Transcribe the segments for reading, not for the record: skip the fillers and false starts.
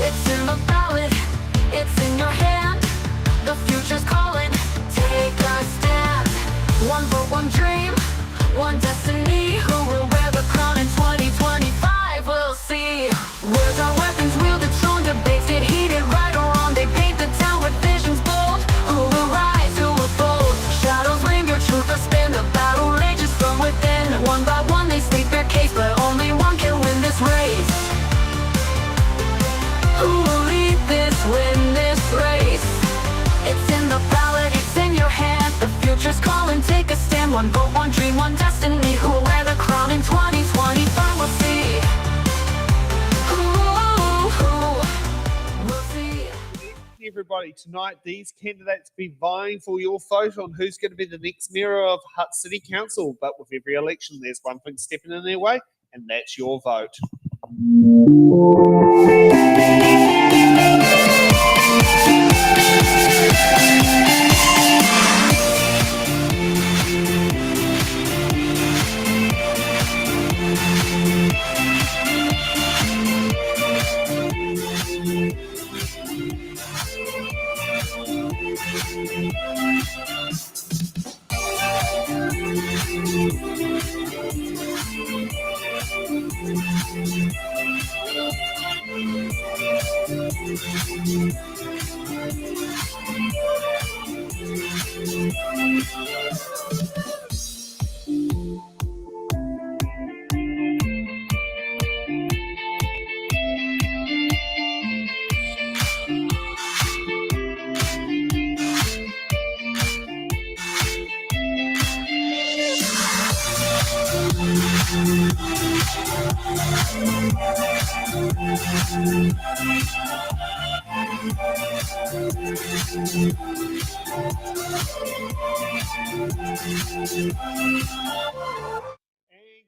It's in the ballot, it's in your hand. The future's calling, take a stand. One vote, one dream, one destiny. Who will wear the crown in 2025? We'll see. Words are weapons wielded, strong debates get heated. Right or wrong, they paint the town with visions bold. Who will rise, who will fold? Shadows linger, truth will stand. The battle rages from within. One by one they state their case, but only one can win this race. Who will lead this, win this race? It's in the ballot, it's in your hand. The future's calling, take a stand. One vote, one dream, one destiny. Who will wear the crown in 2025? We'll see. We'll see. Everybody, tonight these candidates be vying for your vote on who's going to be the next mayor of Hutt City Council. But with every election, there's one thing stepping in their way, and that's your vote.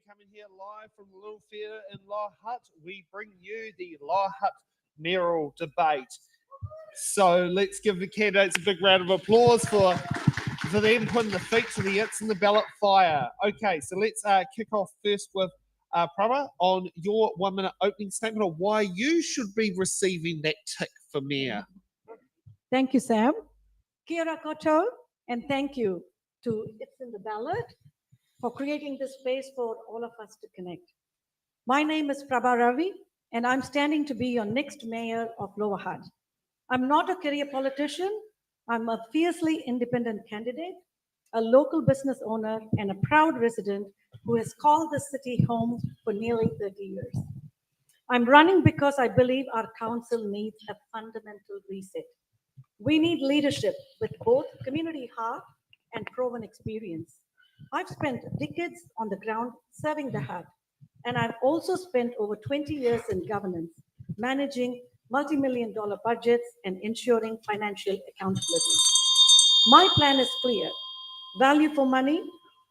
Coming here live from the Little Theatre in Hutt, we bring you the Hutt Mayoral debate. So let's give the candidates a big round of applause for them putting the feet to the its and the ballot fire. Okay, so let's kick off first with Prabha on your 1 minute opening statement of why you should be receiving that tick for mayor. Thank you, Sam. Kia ora koutou, and thank you to It's in the Ballot for creating this space for all of us to connect. My name is Prabha Ravi, and I'm standing to be your next mayor of Lower Hutt. I'm not a career politician. I'm a fiercely independent candidate, a local business owner, and a proud resident who has called the city home for nearly 30 years. I'm running because I believe our council needs a fundamental reset. We need leadership with both community heart and proven experience. I've spent decades on the ground serving the Hutt, and I've also spent over 20 years in governance, managing multi-million-dollar budgets and ensuring financial accountability. My plan is clear: value for money,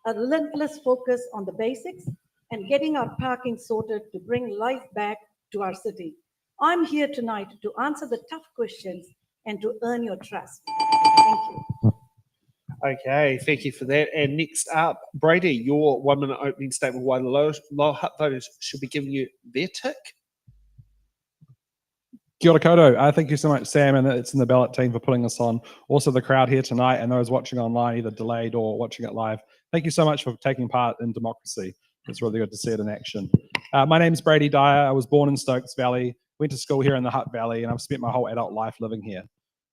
a relentless focus on the basics, and getting our parking sorted to bring life back to our city. I'm here tonight to answer the tough questions and to earn your trust. Thank you. Okay, thank you for that. And next up, Brady, your 1 minute opening statement why the Lower Hutt voters should be giving you their tick. Kia ora koutou. Thank you so much, Sam, and It's in the Ballot team for putting us on. Also the crowd here tonight and those watching online, either delayed or watching it live. Thank you so much for taking part in democracy. It's really good to see it in action. My name is Brady Dyer. I was born in Stokes Valley, went to school here in the Hutt Valley, and I've spent my whole adult life living here.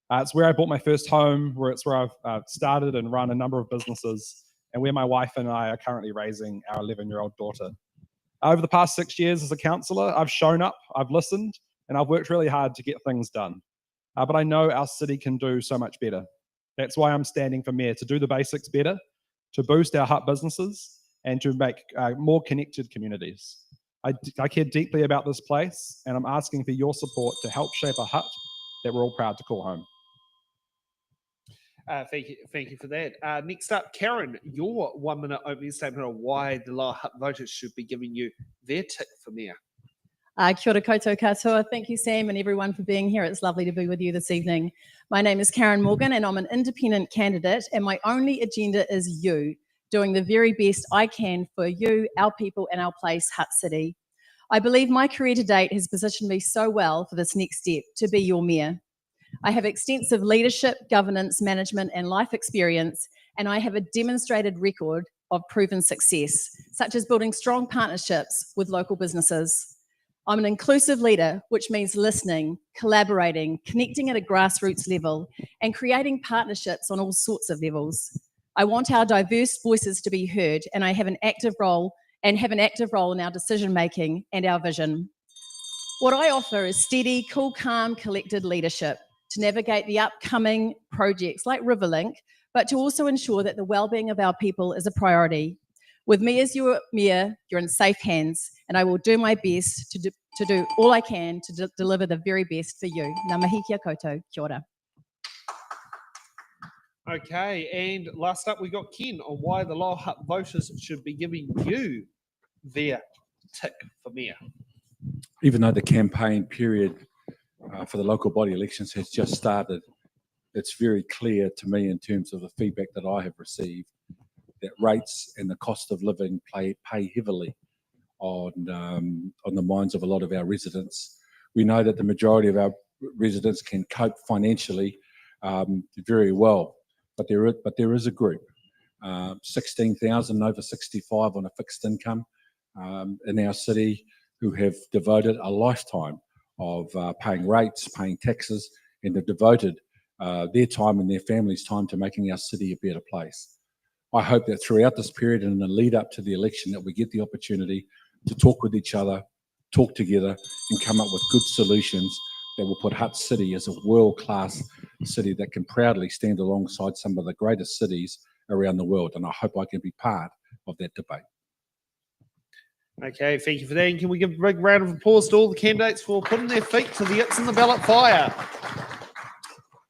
It's where I bought my first home, it's where I've started and run a number of businesses, and where my wife and I are currently raising our 11-year-old daughter. Over the past 6 years as a councillor, I've shown up, I've listened, and I've worked really hard to get things done. But I know our city can do so much better. That's why I'm standing for mayor, to do the basics better, to boost our Hutt businesses, and to make more connected communities. I care deeply about this place, and I'm asking for your support to help shape a Hutt that we're all proud to call home. Thank you for that. Next up, Karen, your 1 minute opening statement on why the Lower Hutt voters should be giving you their tick for mayor. Kia ora koutou katoa. Thank you, Sam, and everyone for being here. It's lovely to be with you this evening. My name is Karen Morgan, and I'm an independent candidate, and my only agenda is you, doing the very best I can for you, our people, and our place, Hutt City. I believe my career to date has positioned me so well for this next step, to be your mayor. I have extensive leadership, governance, management, and life experience, and I have a demonstrated record of proven success, such as building strong partnerships with local businesses. I'm an inclusive leader, which means listening, collaborating, connecting at a grassroots level, and creating partnerships on all sorts of levels. I want our diverse voices to be heard, and I have an active role in our decision making and our vision. What I offer is steady, cool, calm, collected leadership to navigate the upcoming projects like Riverlink, but to also ensure that the well-being of our people is a priority. With me as your mayor, you're in safe hands, and I will do my best to do all I can to deliver the very best for you. Ngā mihi kia koutou, kia ora. Okay, and last up we got Ken on why the Lower Hutt voters should be giving you their tick for mayor. Even though the campaign period for the local body elections has just started, it's very clear to me in terms of the feedback that I have received that rates and the cost of living pay heavily on the minds of a lot of our residents. We know that the majority of our residents can cope financially very well, but there is a group, 16,000 over 65 on a fixed income in our city who have devoted a lifetime of paying rates, paying taxes, and have devoted their time and their families' time to making our city a better place. I hope that throughout this period and in the lead up to the election that we get the opportunity to talk with each other, talk together, and come up with good solutions that will put Hutt City as a world-class city that can proudly stand alongside some of the greatest cities around the world. And I hope I can be part of that debate. Okay, thank you for that. And can we give a big round of applause to all the candidates for putting their feet to the It's in the Ballot fire?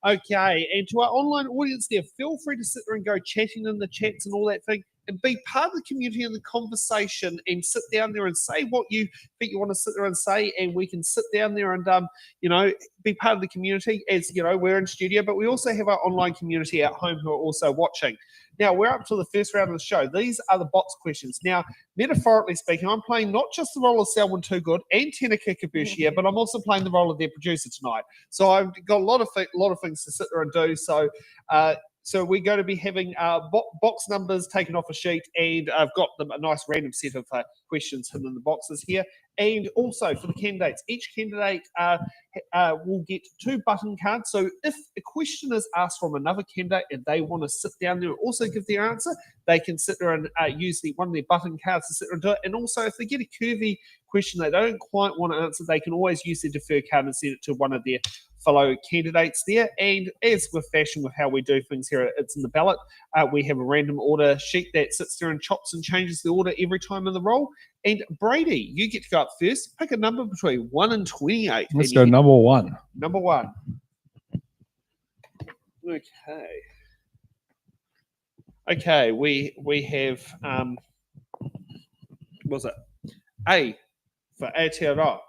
Okay, and to our online audience there, feel free to sit there and go chatting in the chats and all that thing, and be part of the community and the conversation, and sit down there and say what you think you want to sit there and say, and we can sit down there and be part of the community. As you know, we're in studio, but we also have our online community at home who are also watching. Now, we're up to the first round of the show. These are the box questions. Now, metaphorically speaking, I'm playing not just the role of Selwyn Toogood and Tina Kikabushi here, but I'm also playing the role of their producer tonight. So I've got a lot of things to sit there and do. So we're going to be having box numbers taken off a sheet, and I've got them a nice random set of questions hidden in the boxes here. And also for the candidates, each candidate will get 2 button cards. So if a question is asked from another candidate and they want to sit down there and also give their answer, they can sit there and use one of their button cards to sit there and do it. And also if they get a curvy question they don't quite want to answer, they can always use their defer card and send it to one of their fellow candidates there. And as with fashion with how we do things here, It's in the Ballot, we have a random order sheet that sits there and chops and changes the order every time in the roll. And Brady, you get to go up first. Pick a number between 1 and 28. Let's go number 1. Number 1. Okay, we have what was it? A for Aotearoa.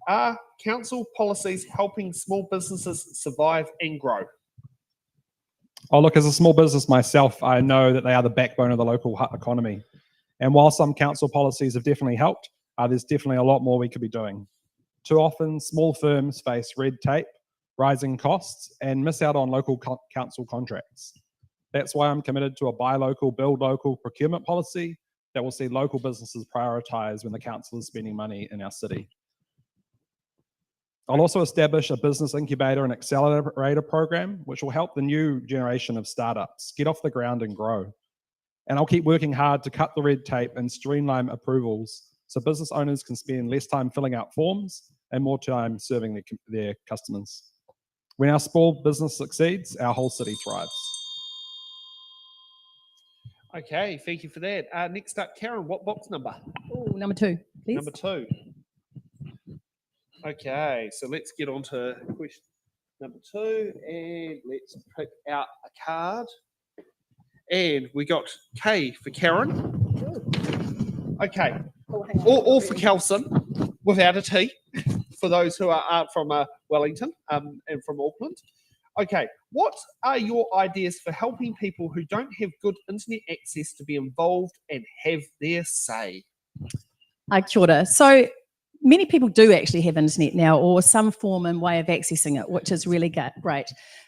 Are council policies helping small businesses survive and grow? Oh, look, as a small business myself, I know that they are the backbone of the local Hutt economy. And while some council policies have definitely helped, there's definitely a lot more we could be doing. Too often, small firms face red tape, rising costs, and miss out on local council contracts. That's why I'm committed to a buy local, build local procurement policy that will see local businesses prioritised when the council is spending money in our city. I'll also establish a business incubator and accelerator program, which will help the new generation of startups get off the ground and grow. And I'll keep working hard to cut the red tape and streamline approvals so business owners can spend less time filling out forms and more time serving their customers. When our small business succeeds, our whole city thrives. Okay, thank you for that. Next up, Karen, what box number? Ooh, number 2, please. Number 2. Okay, so let's get on to question number 2, and let's pick out a card. And we got K for Karen. Okay, all for Kelson, without a T, for those who aren't from Wellington and from Auckland. Okay, what are your ideas for helping people who don't have good internet access to be involved and have their say? Kia ora. So many people do actually have internet now or some form and way of accessing it, which is really great.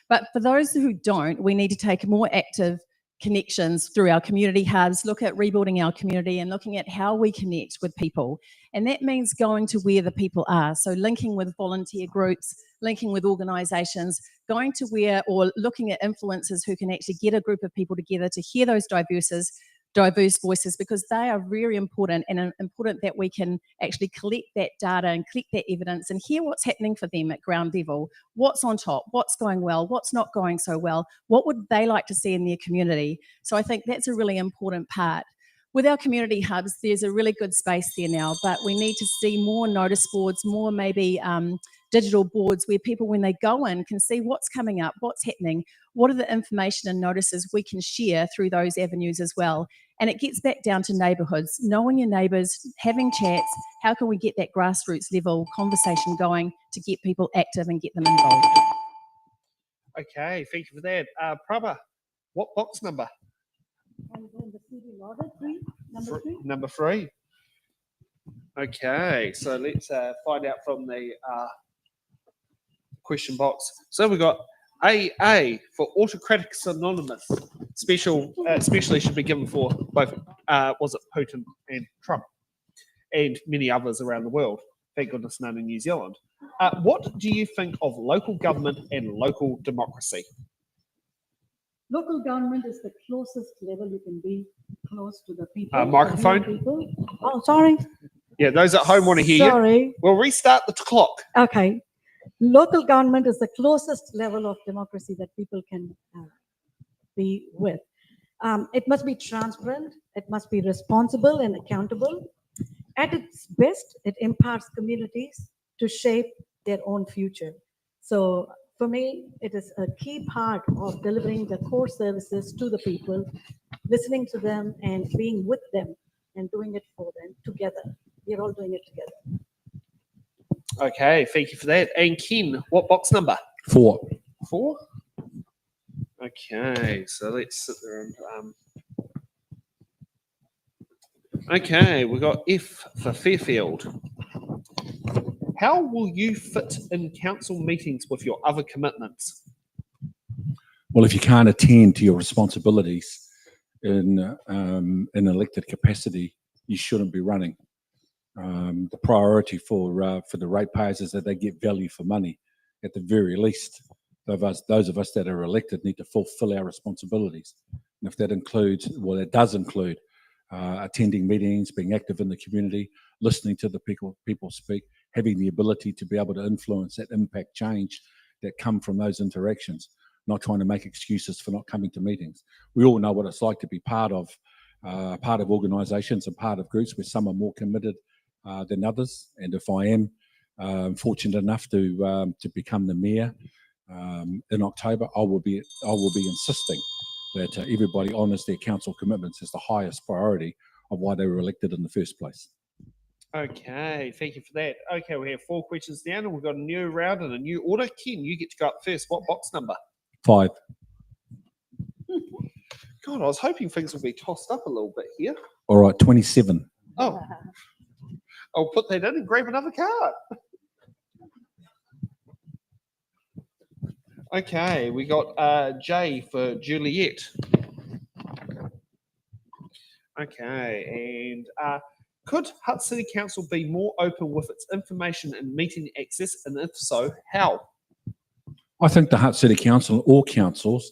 But for those who don't, we need to take more active connections through our community hubs, look at rebuilding our community and looking at how we connect with people. And that means going to where the people are. So linking with volunteer groups, linking with organisations, going to where, or looking at influencers who can actually get a group of people together to hear those diverse voices, because they are very important, and important that we can actually collect that data and collect that evidence and hear what's happening for them at ground level, what's on top, what's going well, what's not going so well, what would they like to see in their community. So I think that's a really important part. With our community hubs, there's a really good space there now, but we need to see more notice boards, more maybe digital boards where people, when they go in, can see what's coming up, what's happening, what are the information and notices we can share through those avenues as well. And it gets back down to neighbourhoods, knowing your neighbours, having chats. How can we get that grassroots level conversation going to get people active and get them involved? Okay, thank you for that. Prabha, what box number? Number three. Okay, so let's find out from the question box. So we've got AA for Autocratics Anonymous. Especially should be given for both, was it Putin and Trump, and many others around the world. Thank goodness none in New Zealand. What do you think of local government and local democracy? Local government is the closest level you can be close to the people. Microphone. People. Oh, sorry. Yeah, those at home want to hear you. Sorry. We'll restart the clock. Okay. Local government is the closest level of democracy that people can be with. It must be transparent. It must be responsible and accountable. At its best, it empowers communities to shape their own future. So for me, it is a key part of delivering the core services to the people, listening to them and being with them and doing it for them together. We're all doing it together. Okay, thank you for that. And Ken, what box number? 4. 4? Okay, so let's sit there and okay, we've got F for Fairfield. How will you fit in council meetings with your other commitments? Well, if you can't attend to your responsibilities in elected capacity, you shouldn't be running. The priority for the ratepayers is that they get value for money. At the very least, those of us that are elected need to fulfill our responsibilities. And if that includes, well, it does include attending meetings, being active in the community, listening to the people speak, having the ability to be able to influence that impact change that come from those interactions, not trying to make excuses for not coming to meetings. We all know what it's like to be part of organisations and part of groups where some are more committed than others. And if I am fortunate enough to become the mayor in October, I will be insisting that everybody honours their council commitments as the highest priority of why they were elected in the first place. Okay, thank you for that. Okay, we have 4 questions down and we've got a new round and a new order. Ken, you get to go up first. What box number? 5. God, I was hoping things would be tossed up a little bit here. All right, 27. Oh, I'll put that in and grab another card. Okay, we got J for Juliet. Okay, and could Hutt City Council be more open with its information and meeting access, and if so, how? I think the Hutt City Council, all councils,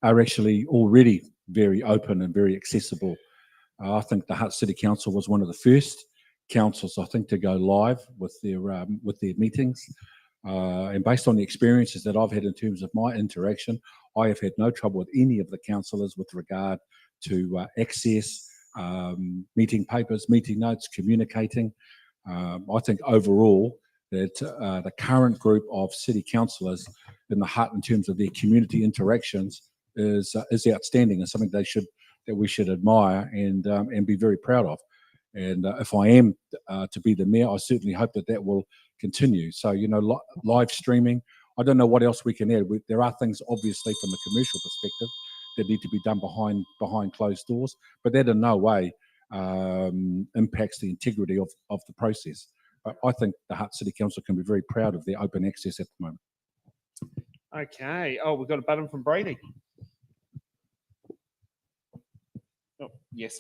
are actually already very open and very accessible. I think the Hutt City Council was one of the first councils, I think, to go live with their meetings. And based on the experiences that I've had in terms of my interaction, I have had no trouble with any of the councillors with regard to access, meeting papers, meeting notes, communicating. I think overall that the current group of city councillors in the Hutt in terms of their community interactions is outstanding and something that we should admire and be very proud of. And if I am to be the mayor, I certainly hope that will continue. So, you know, live streaming, I don't know what else we can add. There are things obviously from a commercial perspective that need to be done behind closed doors, but that in no way impacts the integrity of the process. But I think the Hutt City Council can be very proud of their open access at the moment. Okay. Oh, we've got a button from Brady. Oh, yes.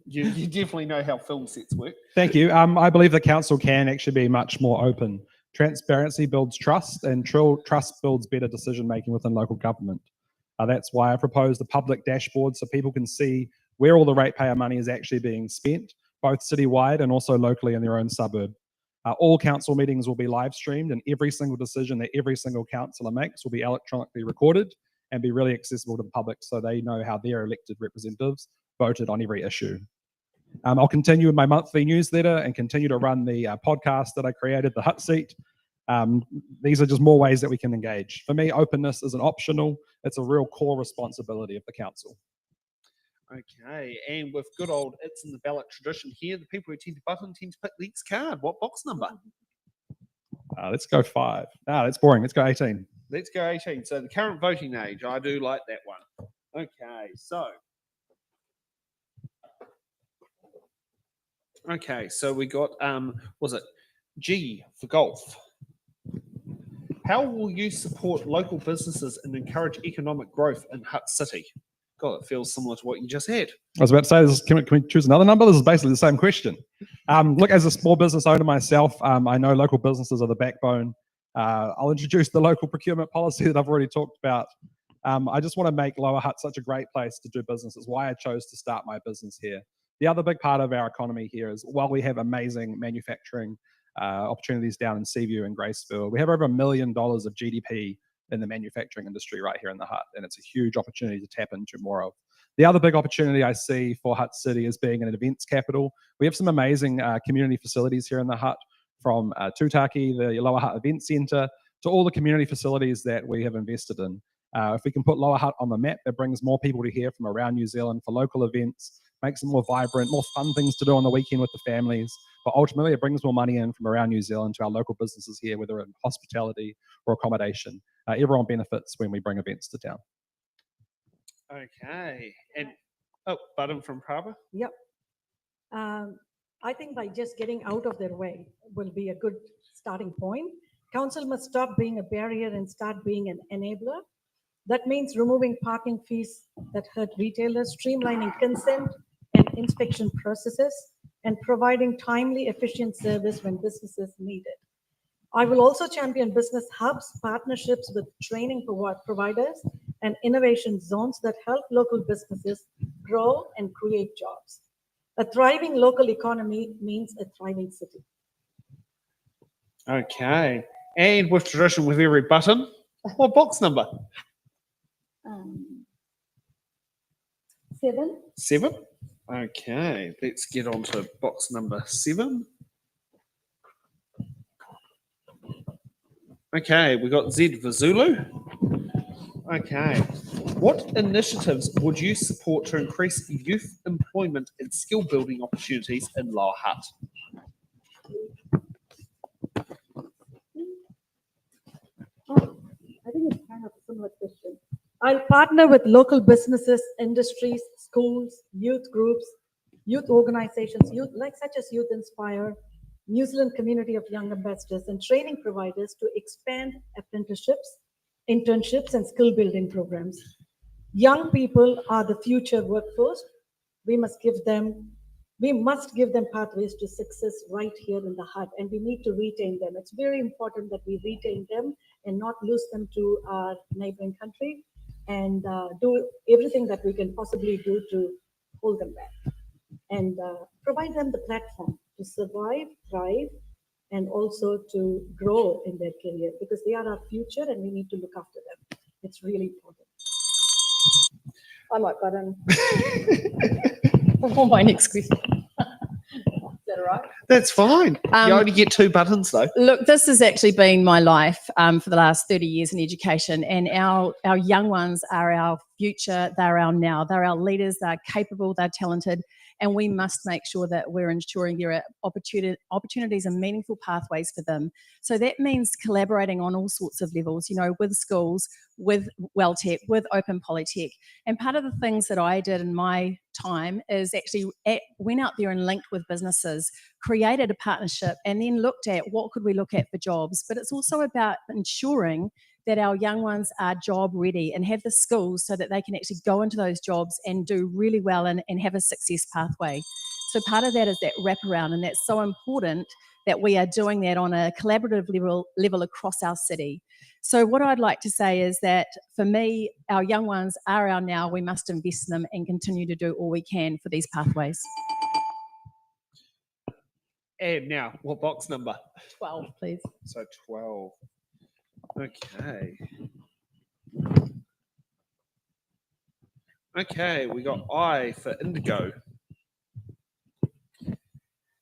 You definitely know how film sets work. Thank you. I believe the council can actually be much more open. Transparency builds trust, and trust builds better decision making within local government. That's why I proposed a public dashboard so people can see where all the ratepayer money is actually being spent, both citywide and also locally in their own suburb. All council meetings will be live streamed, and every single decision that every single councillor makes will be electronically recorded and be really accessible to the public so they know how their elected representatives voted on every issue. I'll continue with my monthly newsletter and continue to run the podcast that I created, the Hutt Seat. These are just more ways that we can engage. For me, openness isn't optional. It's a real core responsibility of the council. Okay, and with good old It's in the Ballot tradition here, the people who tend to button tend to pick the next card. What box number? Let's go 5. That's boring. Let's go 18. Let's go 18. So the current voting age, I do like that one. Okay, so we got, was it G for golf? How will you support local businesses and encourage economic growth in Hutt City? God, it feels similar to what you just had. I was about to say, can we choose another number? This is basically the same question. Look, as a small business owner myself, I know local businesses are the backbone. I'll introduce the local procurement policy that I've already talked about. I just want to make Lower Hutt such a great place to do business. It's why I chose to start my business here. The other big part of our economy here is while we have amazing manufacturing opportunities down in Seaview and Graceville, we have over $1 million of GDP in the manufacturing industry right here in the Hutt, and it's a huge opportunity to tap into more of. The other big opportunity I see for Hutt City is being an events capital. We have some amazing community facilities here in the Hutt, from Tutaki, the Lower Hutt Event Centre, to all the community facilities that we have invested in. If we can put Lower Hutt on the map, that brings more people to here from around New Zealand for local events, makes them more vibrant, more fun things to do on the weekend with the families. But ultimately, it brings more money in from around New Zealand to our local businesses here, whether in hospitality or accommodation. Everyone benefits when we bring events to town. Okay, and button from Prabha. Yep. I think by just getting out of their way will be a good starting point. Council must stop being a barrier and start being an enabler. That means removing parking fees that hurt retailers, streamlining consent and inspection processes, and providing timely, efficient service when businesses need it. I will also champion business hubs, partnerships with training providers, and innovation zones that help local businesses grow and create jobs. A thriving local economy means a thriving city. Okay, and with tradition with every button, what box number? 7. 7. Okay, let's get on to box number 7. Okay, we got Z for Zulu. Okay, what initiatives would you support to increase youth employment and skill building opportunities in Lower Hutt? I think it's kind of a similar question. I'll partner with local businesses, industries, schools, youth groups, youth organizations, such as Youth Inspire, New Zealand Community of Young Ambassadors, and training providers to expand apprenticeships, internships, and skill building programs. Young people are the future workforce. We must give them pathways to success right here in the Hutt, and we need to retain them. It's very important that we retain them and not lose them to our neighboring country, and do everything that we can possibly do to hold them back and provide them the platform to survive, thrive, and also to grow in their career, because they are our future and we need to look after them. It's really important. I might button. For my next question. Is that all right? That's fine. You only get 2 buttons though. Look, this has actually been my life for the last 30 years in education, and our young ones are our future, they're our now, they're our leaders, they're capable, they're talented, and we must make sure that we're ensuring there are opportunities and meaningful pathways for them. So that means collaborating on all sorts of levels, with schools, with Welltech, with Open Polytech. And part of the things that I did in my time is actually went out there and linked with businesses, created a partnership, and then looked at what could we look at for jobs. But it's also about ensuring that our young ones are job ready and have the skills so that they can actually go into those jobs and do really well and have a success pathway. So part of that is that wraparound, and that's so important that we are doing that on a collaborative level across our city. So what I'd like to say is that for me, our young ones are our now. We must invest in them and continue to do all we can for these pathways. And now, what box number? 12, please. So 12. Okay. Okay, we got I for indigo.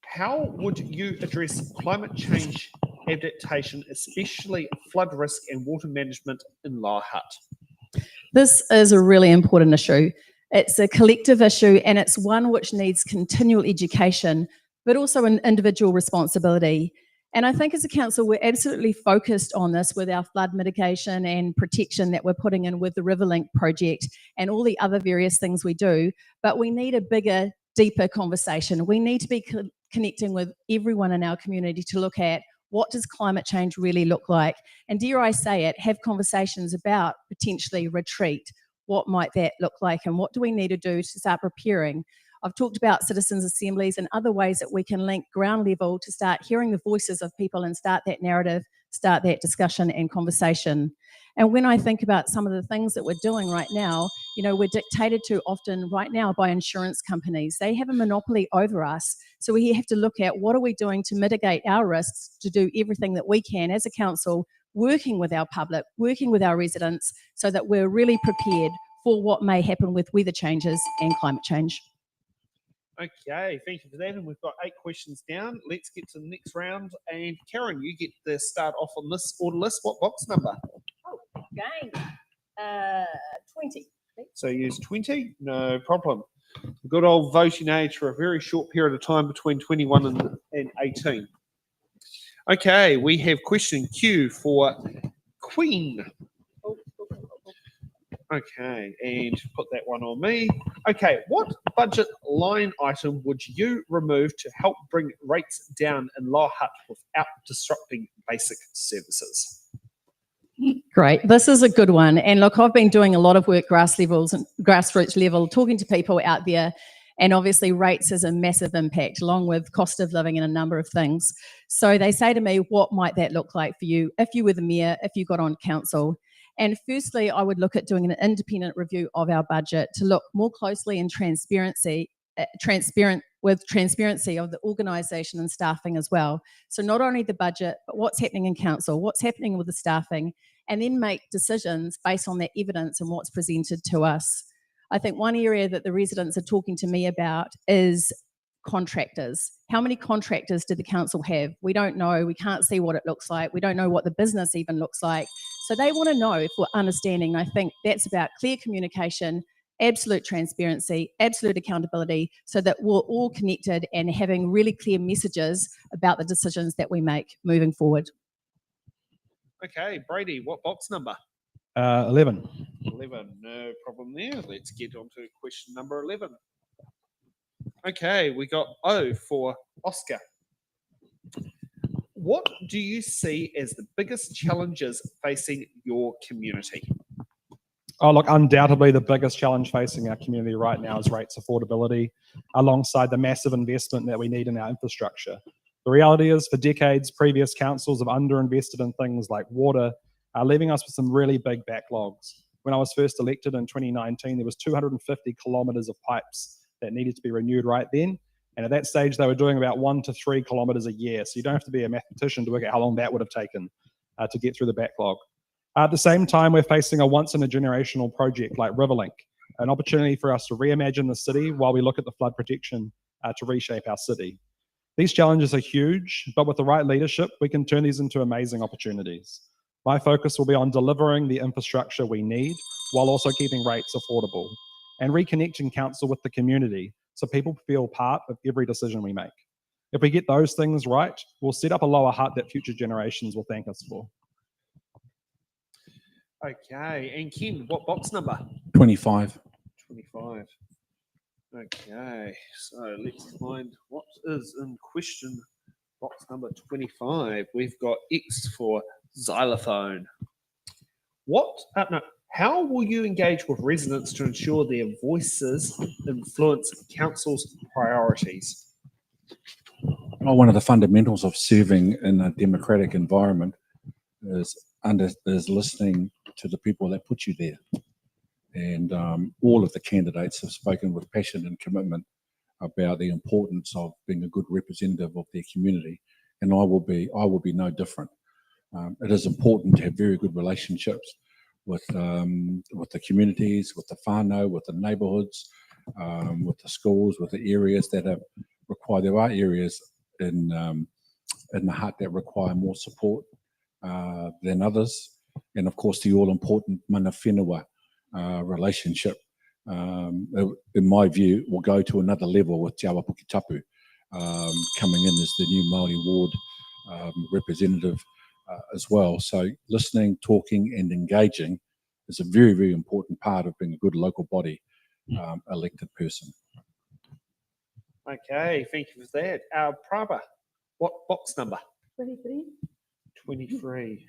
How would you address climate change adaptation, especially flood risk and water management in Lower Hutt? This is a really important issue. It's a collective issue, and it's one which needs continual education, but also an individual responsibility. And I think as a council, we're absolutely focused on this with our flood mitigation and protection that we're putting in with the Riverlink project and all the other various things we do. But we need a bigger, deeper conversation. We need to be connecting with everyone in our community to look at what does climate change really look like? And dare I say it, have conversations about potentially retreat. What might that look like? And what do we need to do to start preparing? I've talked about citizens' assemblies and other ways that we can link ground level to start hearing the voices of people and start that narrative, start that discussion and conversation. And when I think about some of the things that we're doing right now, we're dictated to often right now by insurance companies. They have a monopoly over us. So we have to look at what are we doing to mitigate our risks, to do everything that we can as a council, working with our public, working with our residents, so that we're really prepared for what may happen with weather changes and climate change. Okay, thank you for that. And we've got 8 questions down. Let's get to the next round. And Karen, you get the start off on this order list. What box number? Oh, again, 20. So use 20, no problem. Good old voting age for a very short period of time between 21 and 18. Okay, we have question Q for Queen. Okay, and put that one on me. Okay, what budget line item would you remove to help bring rates down in Lower Hutt without disrupting basic services? Great, this is a good one. And look, I've been doing a lot of work grassroots level, talking to people out there, and obviously rates has a massive impact along with cost of living and a number of things. So they say to me, what might that look like for you if you were the mayor, if you got on council? And firstly, I would look at doing an independent review of our budget to look more closely in transparency of the organisation and staffing as well. So not only the budget, but what's happening in council, what's happening with the staffing, and then make decisions based on that evidence and what's presented to us. I think one area that the residents are talking to me about is contractors. How many contractors did the council have? We don't know. We can't see what it looks like. We don't know what the business even looks like. So they want to know if we're understanding. I think that's about clear communication, absolute transparency, absolute accountability, so that we're all connected and having really clear messages about the decisions that we make moving forward. Okay, Brady, what box number? 11. 11, no problem there. Let's get on to question number 11. Okay, we got O for Oscar. What do you see as the biggest challenges facing your community? Oh, look, undoubtedly the biggest challenge facing our community right now is rates affordability, alongside the massive investment that we need in our infrastructure. The reality is, for decades, previous councils have underinvested in things like water, leaving us with some really big backlogs. When I was first elected in 2019, there was 250 kilometres of pipes that needed to be renewed right then. And at that stage, they were doing about 1 to 3 kilometres a year. So you don't have to be a mathematician to work out how long that would have taken to get through the backlog. At the same time, we're facing a once-in-a-generational project like Riverlink, an opportunity for us to reimagine the city while we look at the flood protection to reshape our city. These challenges are huge, but with the right leadership, we can turn these into amazing opportunities. My focus will be on delivering the infrastructure we need while also keeping rates affordable and reconnecting council with the community so people feel part of every decision we make. If we get those things right, we'll set up a lower Hutt that future generations will thank us for. Okay, and Ken, what box number? 25. 25. Okay, so let's find what is in question box number 25. We've got X for xylophone. How will you engage with residents to ensure their voices influence council's priorities? Well, one of the fundamentals of serving in a democratic environment is listening to the people that put you there. And all of the candidates have spoken with passion and commitment about the importance of being a good representative of their community, and I will be no different. It is important to have very good relationships with the communities, with the whānau, with the neighbourhoods, with the schools, with the areas that have required. There are areas in the Hutt that require more support than others, and of course the all-important mana whenua relationship, in my view, will go to another level with Te Awa Puki Tapu coming in as the new Māori ward representative as well. So listening, talking and engaging is a very, very important part of being a good local body elected person. Okay, thank you for that. Prabha, what box number? 23. 23.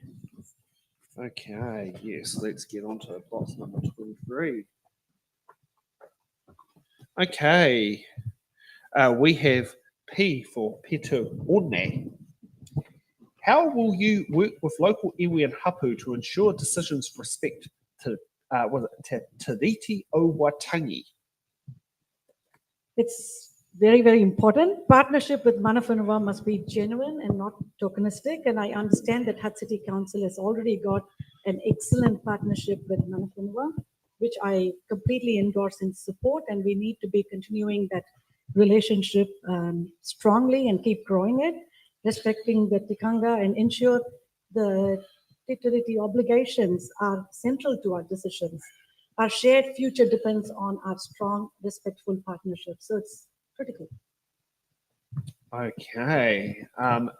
Okay, yes, let's get on to box number 23. Okay, we have P for Petu Orne. How will you work with local iwi and hapu to ensure decisions respect to Te Riti o Waitangi? It's very, very important. Partnership with mana whenua must be genuine and not tokenistic. And I understand that Hutt City Council has already got an excellent partnership with mana whenua, which I completely endorse and support. And we need to be continuing that relationship strongly and keep growing it, respecting the tikanga and ensure the tiriti obligations are central to our decisions. Our shared future depends on our strong, respectful partnership. So it's critical. Okay,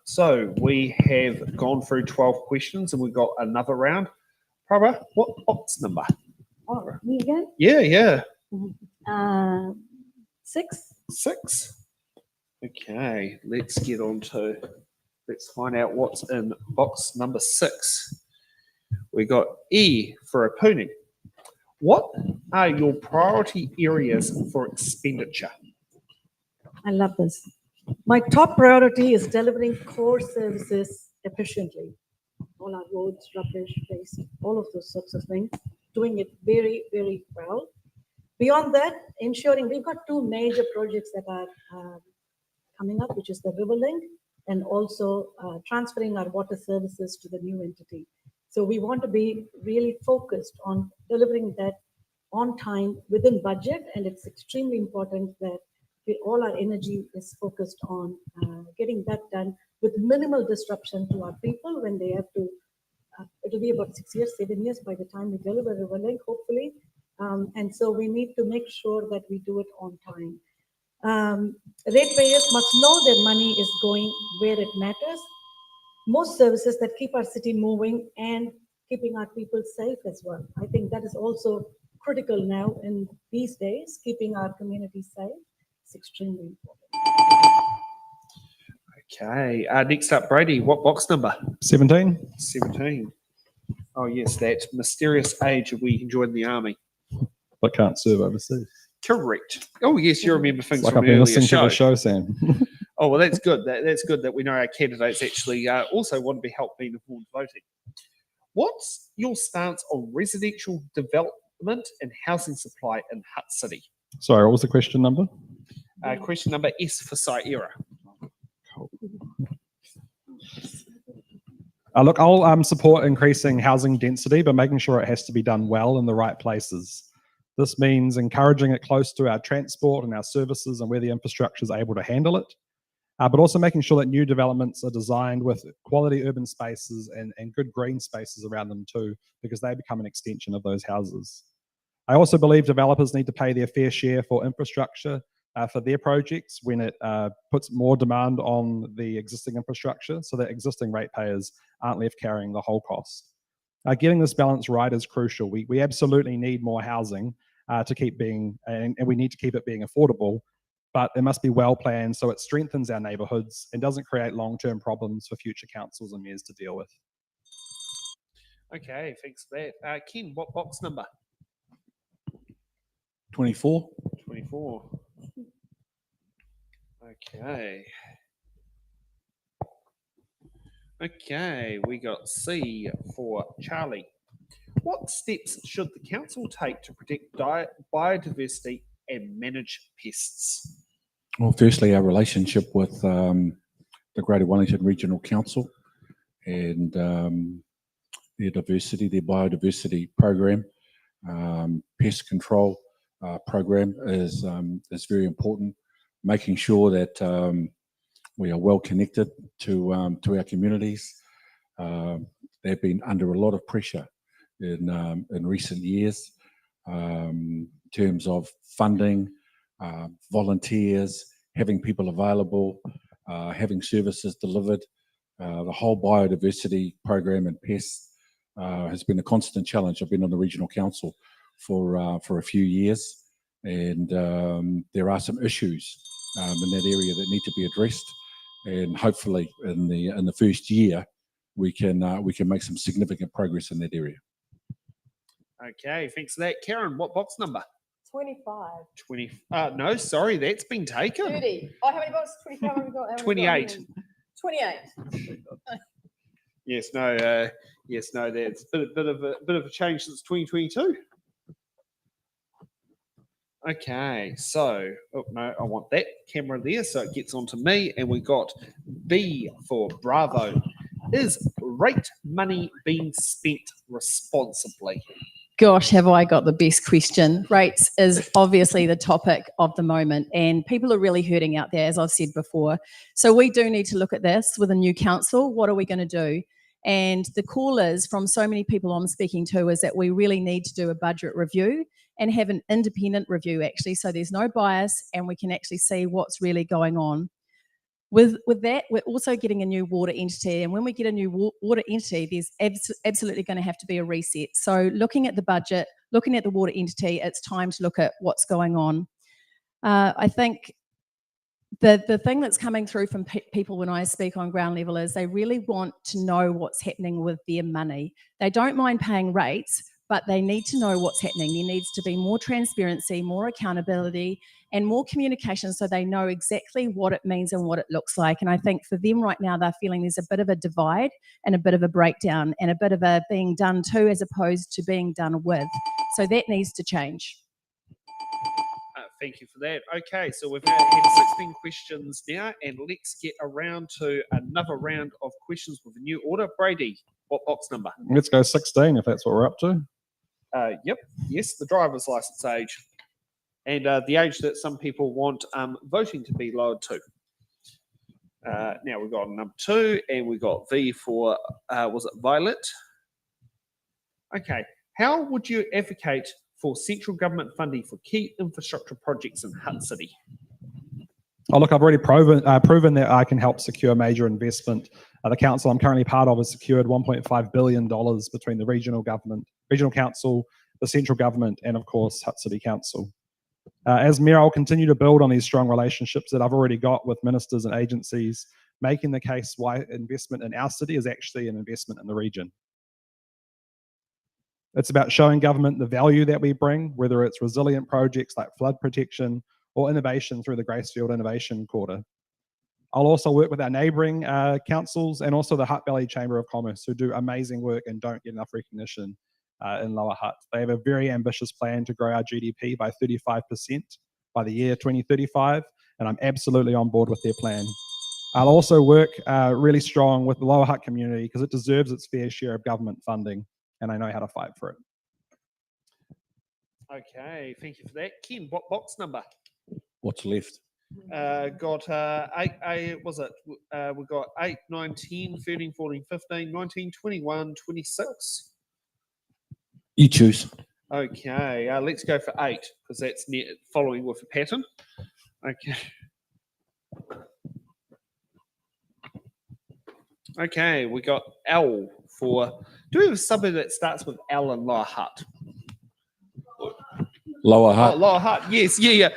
so we have gone through 12 questions and we've got another round. Prabha, what box number? Oh, me again? Yeah. 6. 6. Okay, let's find out what's in box number 6. We got E for opponent. What are your priority areas for expenditure? I love this. My top priority is delivering core services efficiently. All our roads, rubbish, waste, all of those sorts of things, doing it very, very well. Beyond that, ensuring we've got 2 major projects that are coming up, which is the River Link and also transferring our water services to the new entity. So we want to be really focused on delivering that on time within budget, and it's extremely important that all our energy is focused on getting that done with minimal disruption to our people when they have to. It'll be about 6 years, 7 years by the time we deliver River Link, hopefully. And so we need to make sure that we do it on time. Ratepayers must know their money is going where it matters. Most services that keep our city moving and keeping our people safe as well. I think that is also critical now in these days, keeping our community safe. It's extremely important. Okay, next up, Brady, what box number? 17. 17. Oh yes, that mysterious age we enjoyed in the army. But can't serve overseas. Correct. Oh yes, you remember things It's like from I've been earlier listening to the show. show, Sam. Oh well, that's good. That's good that we know our candidates actually also want to be helped being informed voting. What's your stance on residential development and housing supply in Hutt City? Sorry, what was the question number? Question number S for Saira. Look, I'll support increasing housing density, but making sure it has to be done well in the right places. This means encouraging it close to our transport and our services and where the infrastructure is able to handle it, but also making sure that new developments are designed with quality urban spaces and good green spaces around them too, because they become an extension of those houses. I also believe developers need to pay their fair share for infrastructure for their projects when it puts more demand on the existing infrastructure so that existing ratepayers aren't left carrying the whole cost. Getting this balance right is crucial. We absolutely need more housing to keep being, and we need to keep it being affordable, but it must be well planned so it strengthens our neighbourhoods and doesn't create long-term problems for future councils and mayors to deal with. Okay, thanks for that. Ken, what box number? 24. 24. Okay. Okay, we got C for Charlie. What steps should the council take to protect biodiversity and manage pests? Well, firstly, our relationship with the Greater Wellington Regional Council and their biodiversity program, pest control program is very important. Making sure that we are well connected to our communities. They've been under a lot of pressure in recent years in terms of funding, volunteers, having people available, having services delivered. The whole biodiversity program and pests has been a constant challenge. I've been on the regional council for a few years, and there are some issues in that area that need to be addressed. And hopefully, in the first year, we can make some significant progress in that area. Okay, thanks for that. Karen, what box number? 25. 20. No, sorry, that's been taken. 30. Oh, how many boxes? 25 have we got? How many 28. 28. Yes, no, that's a bit of a change since 2022. Okay, so, oh no, I want that camera there so it gets onto me, and we got B for Bravo. Is rate money being spent responsibly? Gosh, have I got the best question. Rates is obviously the topic of the moment, and people are really hurting out there, as I've said before. So we do need to look at this with a new council. What are we going to do? And the call is from so many people I'm speaking to is that we really need to do a budget review and have an independent review, actually, so there's no bias and we can actually see what's really going on. With that, we're also getting a new water entity, and when we get a new water entity, there's absolutely going to have to be a reset. So looking at the budget, looking at the water entity, it's time to look at what's going on. I think the thing that's coming through from people when I speak on ground level is they really want to know what's happening with their money. They don't mind paying rates, but they need to know what's happening. There needs to be more transparency, more accountability, and more communication so they know exactly what it means and what it looks like. And I think for them right now, they're feeling there's a bit of a divide and a bit of a breakdown and a bit of a being done to as opposed to being done with. So that needs to change. Thank you for that. Okay, so we've had 16 questions now, and let's get around to another round of questions with a new order. Brady, what box number? Let's go 16 if that's what we're up to. Yep, yes, the driver's license age, and the age that some people want voting to be lowered to. Now we've got number 2, and we got V for, was it Violet? Okay, how would you advocate for central government funding for key infrastructure projects in Hutt City? Oh, look, I've already proven that I can help secure major investment. The council I'm currently part of has secured $1.5 billion between the regional council, the central government, and of course, Hutt City Council. As Mayor, I'll continue to build on these strong relationships that I've already got with ministers and agencies, making the case why investment in our city is actually an investment in the region. It's about showing government the value that we bring, whether it's resilient projects like flood protection or innovation through the Gracefield Innovation Quarter. I'll also work with our neighbouring councils and also the Hutt Valley Chamber of Commerce, who do amazing work and don't get enough recognition in Lower Hutt. They have a very ambitious plan to grow our GDP by 35% by the year 2035, and I'm absolutely on board with their plan. I'll also work really strong with the Lower Hutt community because it deserves its fair share of government funding, and I know how to fight for it. Okay, thank you for that. Ken, what box number? What's left? Got 8, was it? We've got 8, 9, 10, 13, 14, 15, 19, 21, 26. You choose. Okay, let's go for 8 because that's following with a pattern. Okay. Okay, we got L for. Do we have a suburb that starts with L in Lower Hutt? Lower Oh, Hutt. Lower Hutt. Yes, yeah.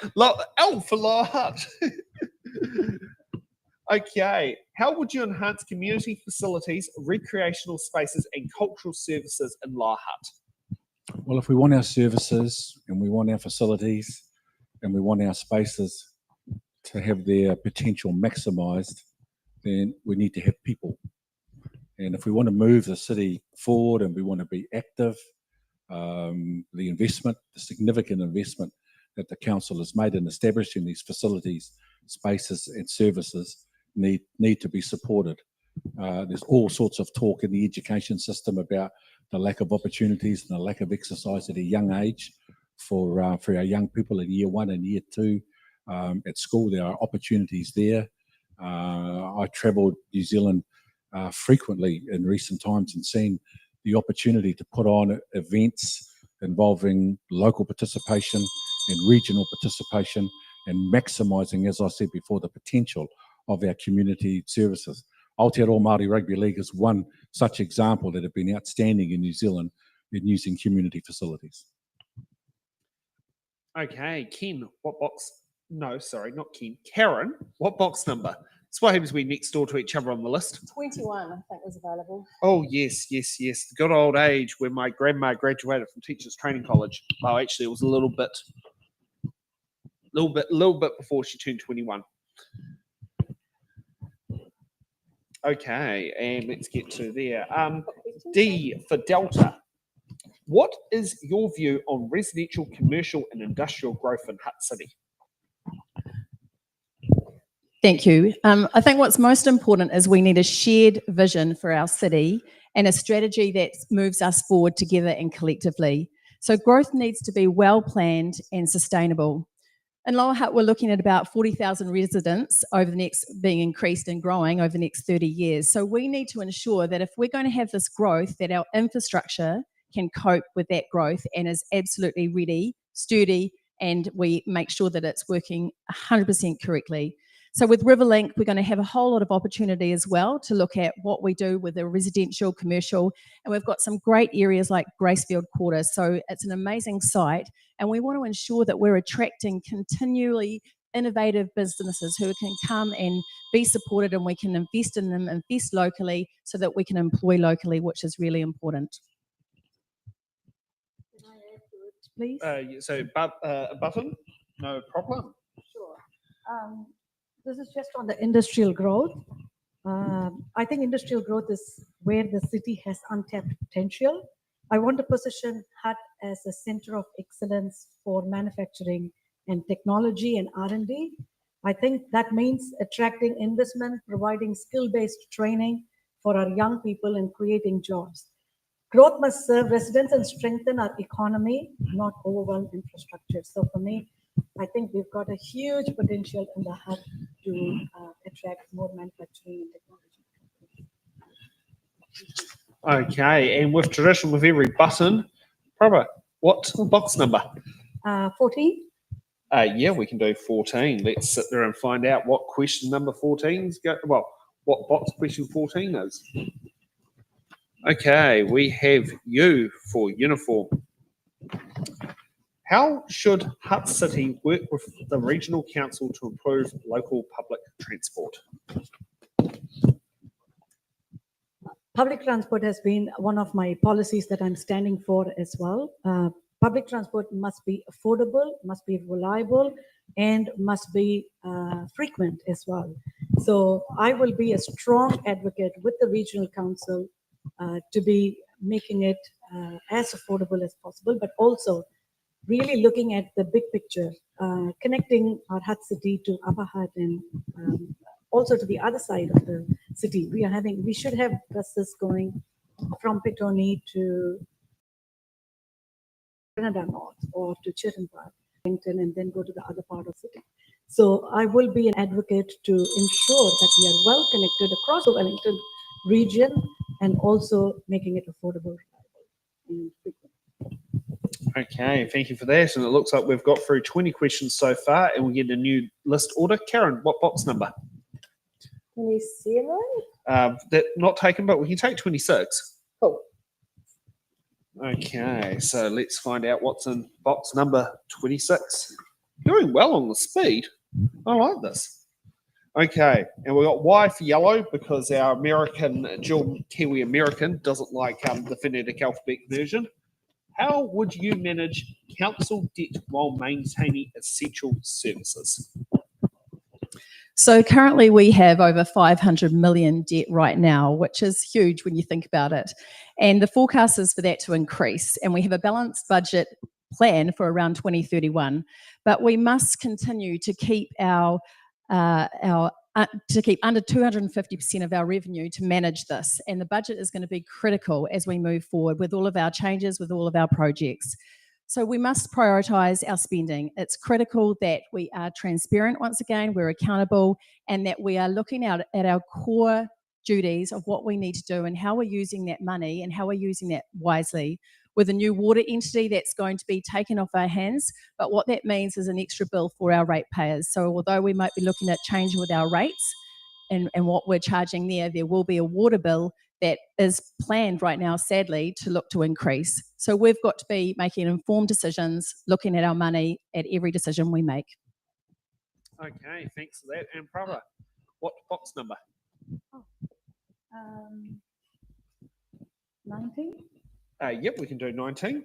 L for Lower Hutt. Okay. How would you enhance community facilities, recreational spaces, and cultural services in Lower Hutt? Well, if we want our services and we want our facilities and we want our spaces to have their potential maximised, then we need to have people. And if we want to move the city forward and we want to be active, the investment, the significant investment that the council has made in establishing these facilities, spaces and services need to be supported. There's all sorts of talk in the education system about the lack of opportunities and the lack of exercise at a young age for our young people in year 1 and year 2. At school, there are opportunities there. I travelled New Zealand frequently in recent times and seen the opportunity to put on events involving local participation and regional participation and maximising, as I said before, the potential of our community services. Aotearoa Māori Rugby League is one such example that have been outstanding in New Zealand in using community facilities. Okay, Ken, what box? No, sorry, not Ken. Karen, what box number? It's what happens when we're next door to each other on the list. 21, I think, was available. Oh, yes. The good old age when my grandma graduated from Teachers Training College. Well, actually, it was a little bit before she turned 21. Okay, and let's get to there. D for Delta. What is your view on residential, commercial, and industrial growth in Hutt City? Thank you. I think what's most important is we need a shared vision for our city and a strategy that moves us forward together and collectively. So growth needs to be well planned and sustainable. In Lower Hutt, we're looking at about 40,000 residents over the next, being increased and growing over the next 30 years. So we need to ensure that if we're going to have this growth, that our infrastructure can cope with that growth and is absolutely ready, sturdy, and we make sure that it's working 100% correctly. So with Riverlink, we're going to have a whole lot of opportunity as well to look at what we do with the residential, commercial, and we've got some great areas like Gracefield Quarter. So it's an amazing site, and we want to ensure that we're attracting continually innovative businesses who can come and be supported, and we can invest in them, invest locally, so that we can employ locally, which is really important. Can I add to it, please? So, a button? No problem. Sure. This is just on the industrial growth. I think industrial growth is where the city has untapped potential. I want to position Hutt as a center of excellence for manufacturing and technology and R&D. I think that means attracting investment, providing skill-based training for our young people and creating jobs. Growth must serve residents and strengthen our economy, not overwhelm infrastructure. So for me, I think we've got a huge potential in the Hutt to attract more manufacturing and technology. Okay, and with tradition with every button, Prabha, what box number? 14. Yeah, we can do 14. Let's sit there and find out what question number 14 is. What box question 14 is. Okay, we have U for uniform. How should Hutt City work with the regional council to improve local public transport? Public transport has been one of my policies that I'm standing for as well. Public transport must be affordable, must be reliable, and must be frequent as well. So I will be a strong advocate with the regional council to be making it as affordable as possible, but also really looking at the big picture, connecting our Hutt City to Upper Hutt and also to the other side of the city. We should have buses going from Petone to Canada North or to Chiltern Park, and then go to the other part of the city. So I will be an advocate to ensure that we are well connected across the Wellington region and also making it affordable, reliable, and frequent. Okay, thank you for that. And it looks like we've got through 20 questions so far, and we get a new list order. Karen, what box number? 27. That not taken, but we can take 26. Cool. Okay, so let's find out what's in box number 26. Doing well on the speed. I like this. Okay, and we got Y for yellow because our American, dual Kiwi American, doesn't like the phonetic alphabet version. How would you manage council debt while maintaining essential services? So currently we have over 500 million debt right now, which is huge when you think about it. And the forecast is for that to increase. And we have a balanced budget plan for around 2031. But we must continue to keep under 250% of our revenue to manage this. And the budget is going to be critical as we move forward with all of our changes, with all of our projects. So we must prioritise our spending. It's critical that we are transparent once again, we're accountable, and that we are looking out at our core duties of what we need to do and how we're using that money and how we're using that wisely. With a new water entity that's going to be taken off our hands, but what that means is an extra bill for our ratepayers. So although we might be looking at changing with our rates and what we're charging there will be a water bill that is planned right now, sadly, to look to increase. So we've got to be making informed decisions, looking at our money at every decision we make. Okay, thanks for that. And Prabha, what box number? 19? Yep, we can do 19.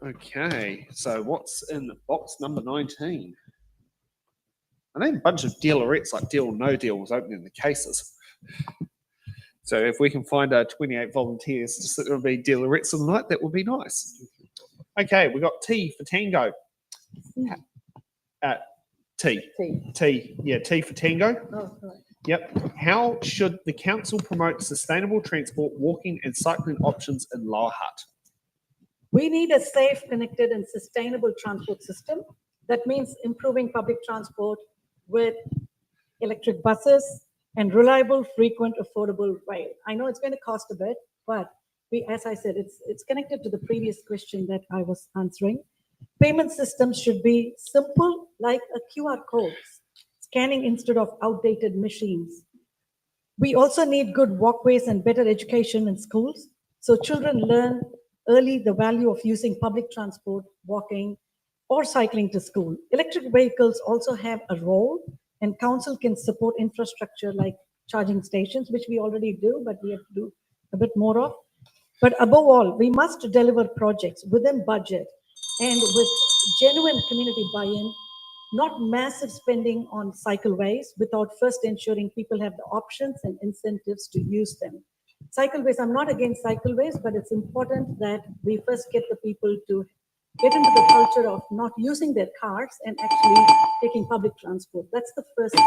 Okay, so what's in box number 19? I think a bunch of dealerettes like Deal or No Deal was opening the cases. So if we can find 28 volunteers to sit and be dealerettes on the night, that would be nice. Okay, we got T for Tango. T. Yeah, T for Tango. Oh, right. Yep. How should the council promote sustainable transport, walking and cycling options in Lower Hutt? We need a safe, connected, and sustainable transport system. That means improving public transport with electric buses and reliable, frequent, affordable rail. I know it's going to cost a bit, but as I said, it's connected to the previous question that I was answering. Payment systems should be simple, like a QR code, scanning instead of outdated machines. We also need good walkways and better education in schools, so children learn early the value of using public transport, walking, or cycling to school. Electric vehicles also have a role, and council can support infrastructure like charging stations, which we already do, but we have to do a bit more of. But above all, we must deliver projects within budget and with genuine community buy-in, not massive spending on cycleways without first ensuring people have the options and incentives to use them. Cycleways, I'm not against cycleways, but it's important that we first get the people to get into the culture of not using their cars and actually taking public transport. That's the first step.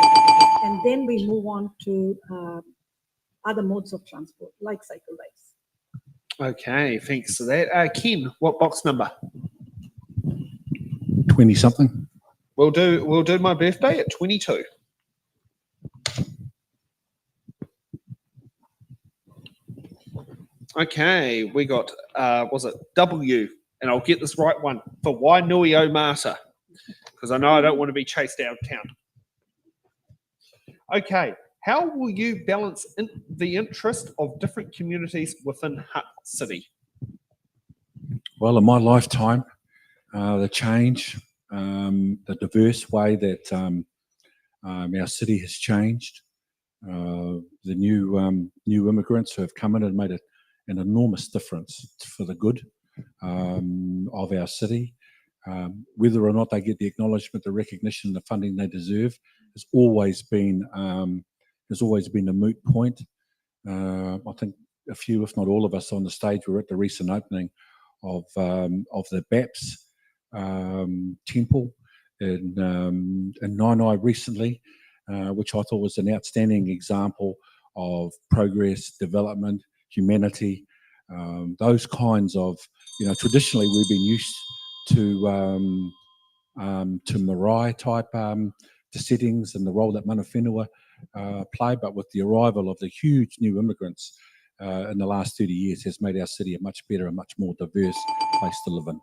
And then we move on to other modes of transport, like cycleways. Okay, thanks for that. Ken, what box number? 20 something. We'll do my birthday at 22. Okay, we got was it W? And I'll get this right one for Wainui o Mata, because I know I don't want to be chased out of town. Okay, how will you balance the interest of different communities within Hutt City? Well, in my lifetime, the change, the diverse way that our city has changed, the new immigrants who have come in and made an enormous difference for the good of our city. Whether or not they get the acknowledgement, the recognition, the funding they deserve has always been a moot point. I think a few, if not all of us on the stage, were at the recent opening of the BAPS temple in Nainai recently, which I thought was an outstanding example of progress, development, humanity, those kinds of, traditionally we've been used to marae type settings and the role that mana whenua play, but with the arrival of the huge new immigrants in the last 30 years has made our city a much better and much more diverse place to live in.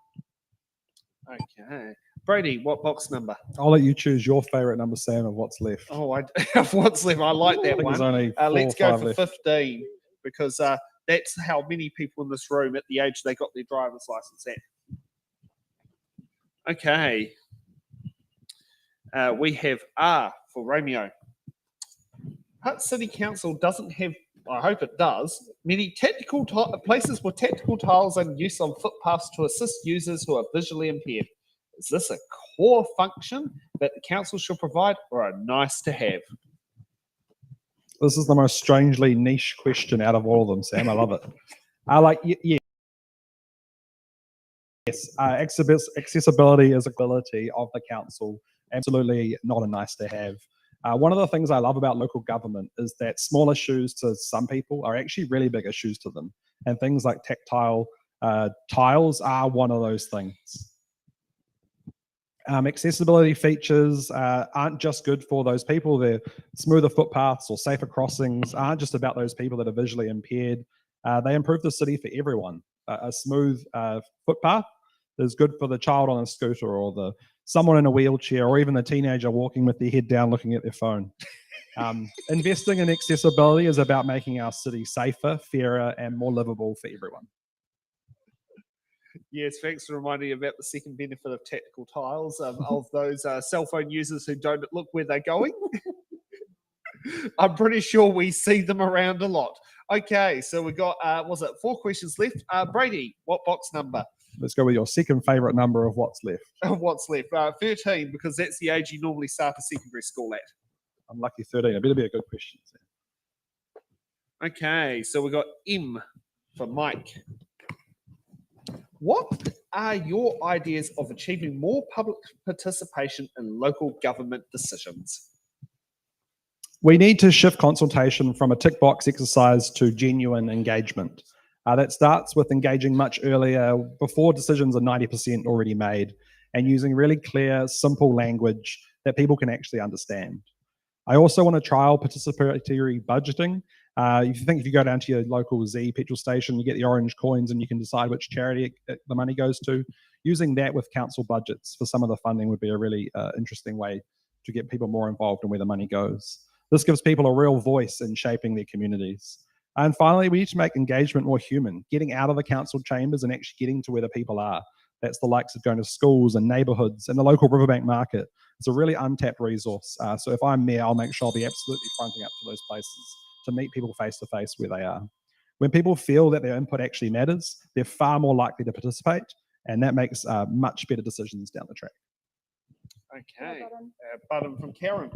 Okay. Brady, what box number? I'll let you choose your favorite number, Sam, of what's left. Oh, what's left? I like I that think there's one. only 4 Let's or go 5 for left. 15 because that's how many people in this room at the age they got their driver's license at. Okay. We have R for Romeo. Hutt City Council doesn't have, I hope it does, many tactical places with tactical tiles and use of footpaths to assist users who are visually impaired. Is this a core function that the council should provide or a nice to have? This is the most strangely niche question out of all of them, Sam. I love it. Yes, accessibility is ability of the council. Absolutely not a nice to have. One of the things I love about local government is that small issues to some people are actually really big issues to them. And things like tactile tiles are one of those things. Accessibility features aren't just good for those people. They're smoother footpaths or safer crossings aren't just about those people that are visually impaired. They improve the city for everyone. A smooth footpath is good for the child on a scooter or someone in a wheelchair or even the teenager walking with their head down looking at their phone. Investing in accessibility is about making our city safer, fairer, and more livable for everyone. Yes, thanks for reminding me about the second benefit of tactical tiles, of those cell phone users who don't look where they're going. I'm pretty sure we see them around a lot. Okay, so we got, 4 questions left? Brady, what box number? Let's go with your second favorite number of what's left. What's left? 13, because that's the age you normally start a secondary school at. Unlucky 13. It better be a good question. Okay, so we got M for Mike. What are your ideas of achieving more public participation in local government decisions? We need to shift consultation from a tick box exercise to genuine engagement. That starts with engaging much earlier, before decisions are 90% already made, and using really clear, simple language that people can actually understand. I also want to trial participatory budgeting. If you go down to your local Z petrol station, you get the orange coins and you can decide which charity the money goes to. Using that with council budgets for some of the funding would be a really interesting way to get people more involved in where the money goes. This gives people a real voice in shaping their communities. And finally, we need to make engagement more human, getting out of the council chambers and actually getting to where the people are. That's the likes of going to schools and neighbourhoods and the local riverbank market. It's a really untapped resource. So if I'm mayor, I'll make sure I'll be absolutely fronting up to those places to meet people face to face where they are. When people feel that their input actually matters, they're far more likely to participate, and that makes much better decisions down the track. Okay, button from Karen.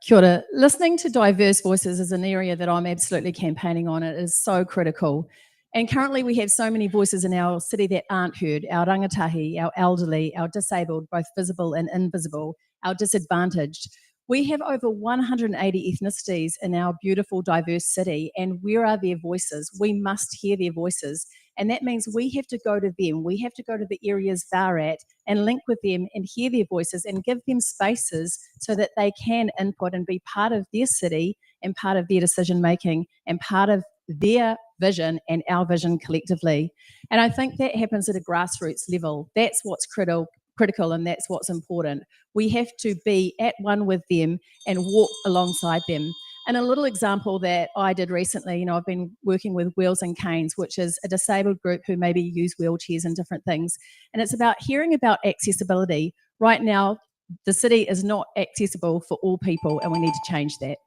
Kia ora. Listening to diverse voices is an area that I'm absolutely campaigning on. It is so critical. And currently we have so many voices in our city that aren't heard: our rangatahi, our elderly, our disabled, both visible and invisible, our disadvantaged. We have over 180 ethnicities in our beautiful, diverse city, and where are their voices? We must hear their voices. And that means we have to go to them. We have to go to the areas they're at and link with them and hear their voices and give them spaces so that they can input and be part of their city and part of their decision making and part of their vision and our vision collectively. And I think that happens at a grassroots level. That's what's critical, and that's what's important. We have to be at one with them and walk alongside them. And a little example that I did recently, I've been working with Wheels and Canes, which is a disabled group who maybe use wheelchairs and different things. And it's about hearing about accessibility. Right now, the city is not accessible for all people, and we need to change that.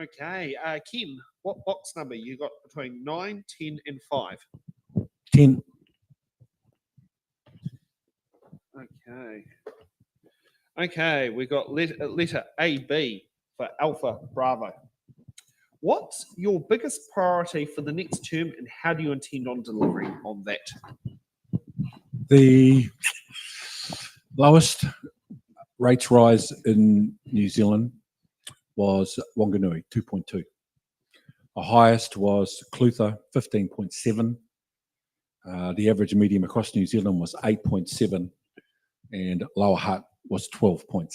Okay, Kim, what box number you got between 9, 10 and 5? 10. Okay, we got letter AB for Alpha Bravo. What's your biggest priority for the next term, and how do you intend on delivering on that? The lowest rates rise in New Zealand was Wanganui, 2.2. The highest was Clutha, 15.7. The average medium across New Zealand was 8.7, and Lower Hutt was 12.6.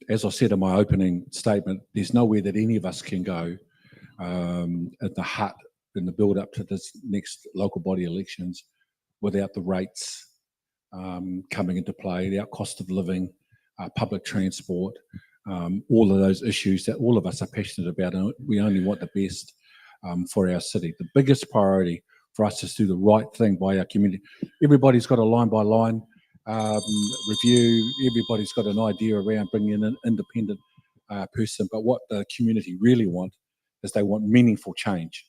As I said in my opening statement, there's nowhere that any of us can go at the Hutt in the build up to this next local body elections without the rates coming into play, the cost of living, public transport, all of those issues that all of us are passionate about, and we only want the best for our city. The biggest priority for us is to do the right thing by our community. Everybody's got a line by line review. Everybody's got an idea around bringing in an independent person, but what the community really want is they want meaningful change.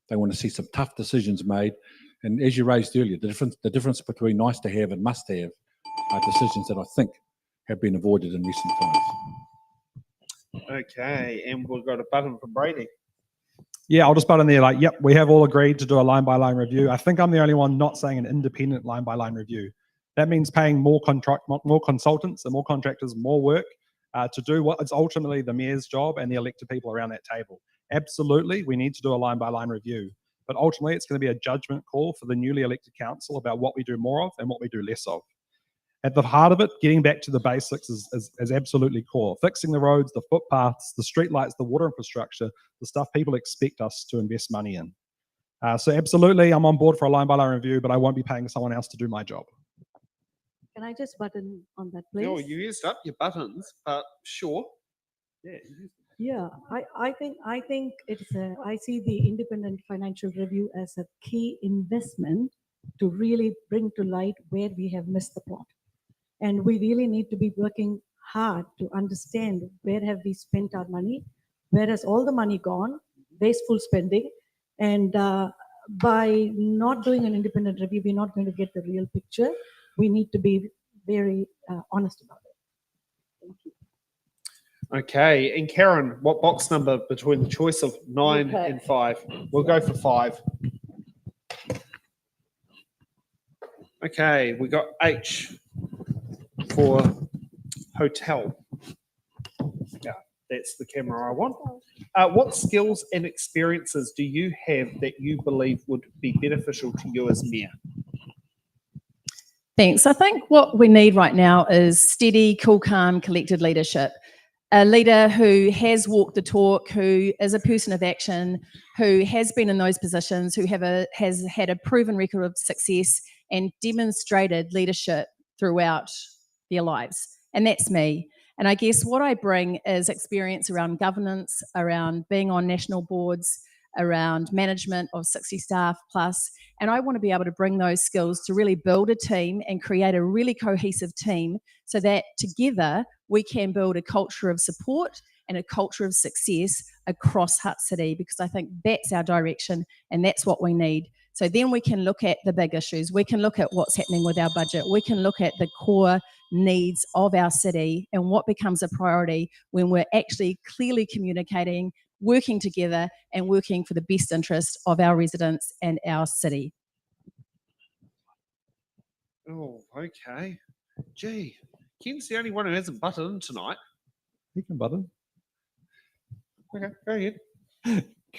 They want to see some tough decisions made. And as you raised earlier, the difference between nice to have and must have are decisions that I think have been avoided in recent times. Okay, and we've got a button for Brady. Yeah, I'll just butt in there like, yep, we have all agreed to do a line-by-line review. I think I'm the only one not saying an independent line-by-line review. That means paying more consultants and more contractors more work to do what is ultimately the mayor's job and the elected people around that table. Absolutely, we need to do a line-by-line review. But ultimately, it's going to be a judgment call for the newly elected council about what we do more of and what we do less of. At the heart of it, getting back to the basics is absolutely core. Fixing the roads, the footpaths, the streetlights, the water infrastructure, the stuff people expect us to invest money in. So absolutely, I'm on board for a line-by-line review, but I won't be paying someone else to do my job. Can I just button on that, please? No, you used up your buttons, but sure. Yeah. Yeah, I think I see the independent financial review as a key investment to really bring to light where we have missed the plot. And we really need to be working hard to understand where have we spent our money, where has all the money gone, wasteful spending. And by not doing an independent review, we're not going to get the real picture. We need to be very honest about it. Thank you. Okay, and Karen, what box number between the choice of 9 Okay. and 5? We'll go for 5. Okay, we got H for hotel. Yeah, that's the camera I want. What skills and experiences do you have that you believe would be beneficial to you as mayor? Thanks. I think what we need right now is steady, cool, calm, collected leadership. A leader who has walked the talk, who is a person of action, who has been in those positions, who has had a proven record of success and demonstrated leadership throughout their lives. And that's me. And I guess what I bring is experience around governance, around being on national boards, around management of 60 staff plus. And I want to be able to bring those skills to really build a team and create a really cohesive team so that together we can build a culture of support and a culture of success across Hutt City, because I think that's our direction and that's what we need. So then we can look at the big issues. We can look at what's happening with our budget. We can look at the core needs of our city and what becomes a priority when we're actually clearly communicating, working together and working for the best interest of our residents and our city. Oh, okay. Gee, Ken's the only one who hasn't buttoned tonight. You can button. Okay, go ahead.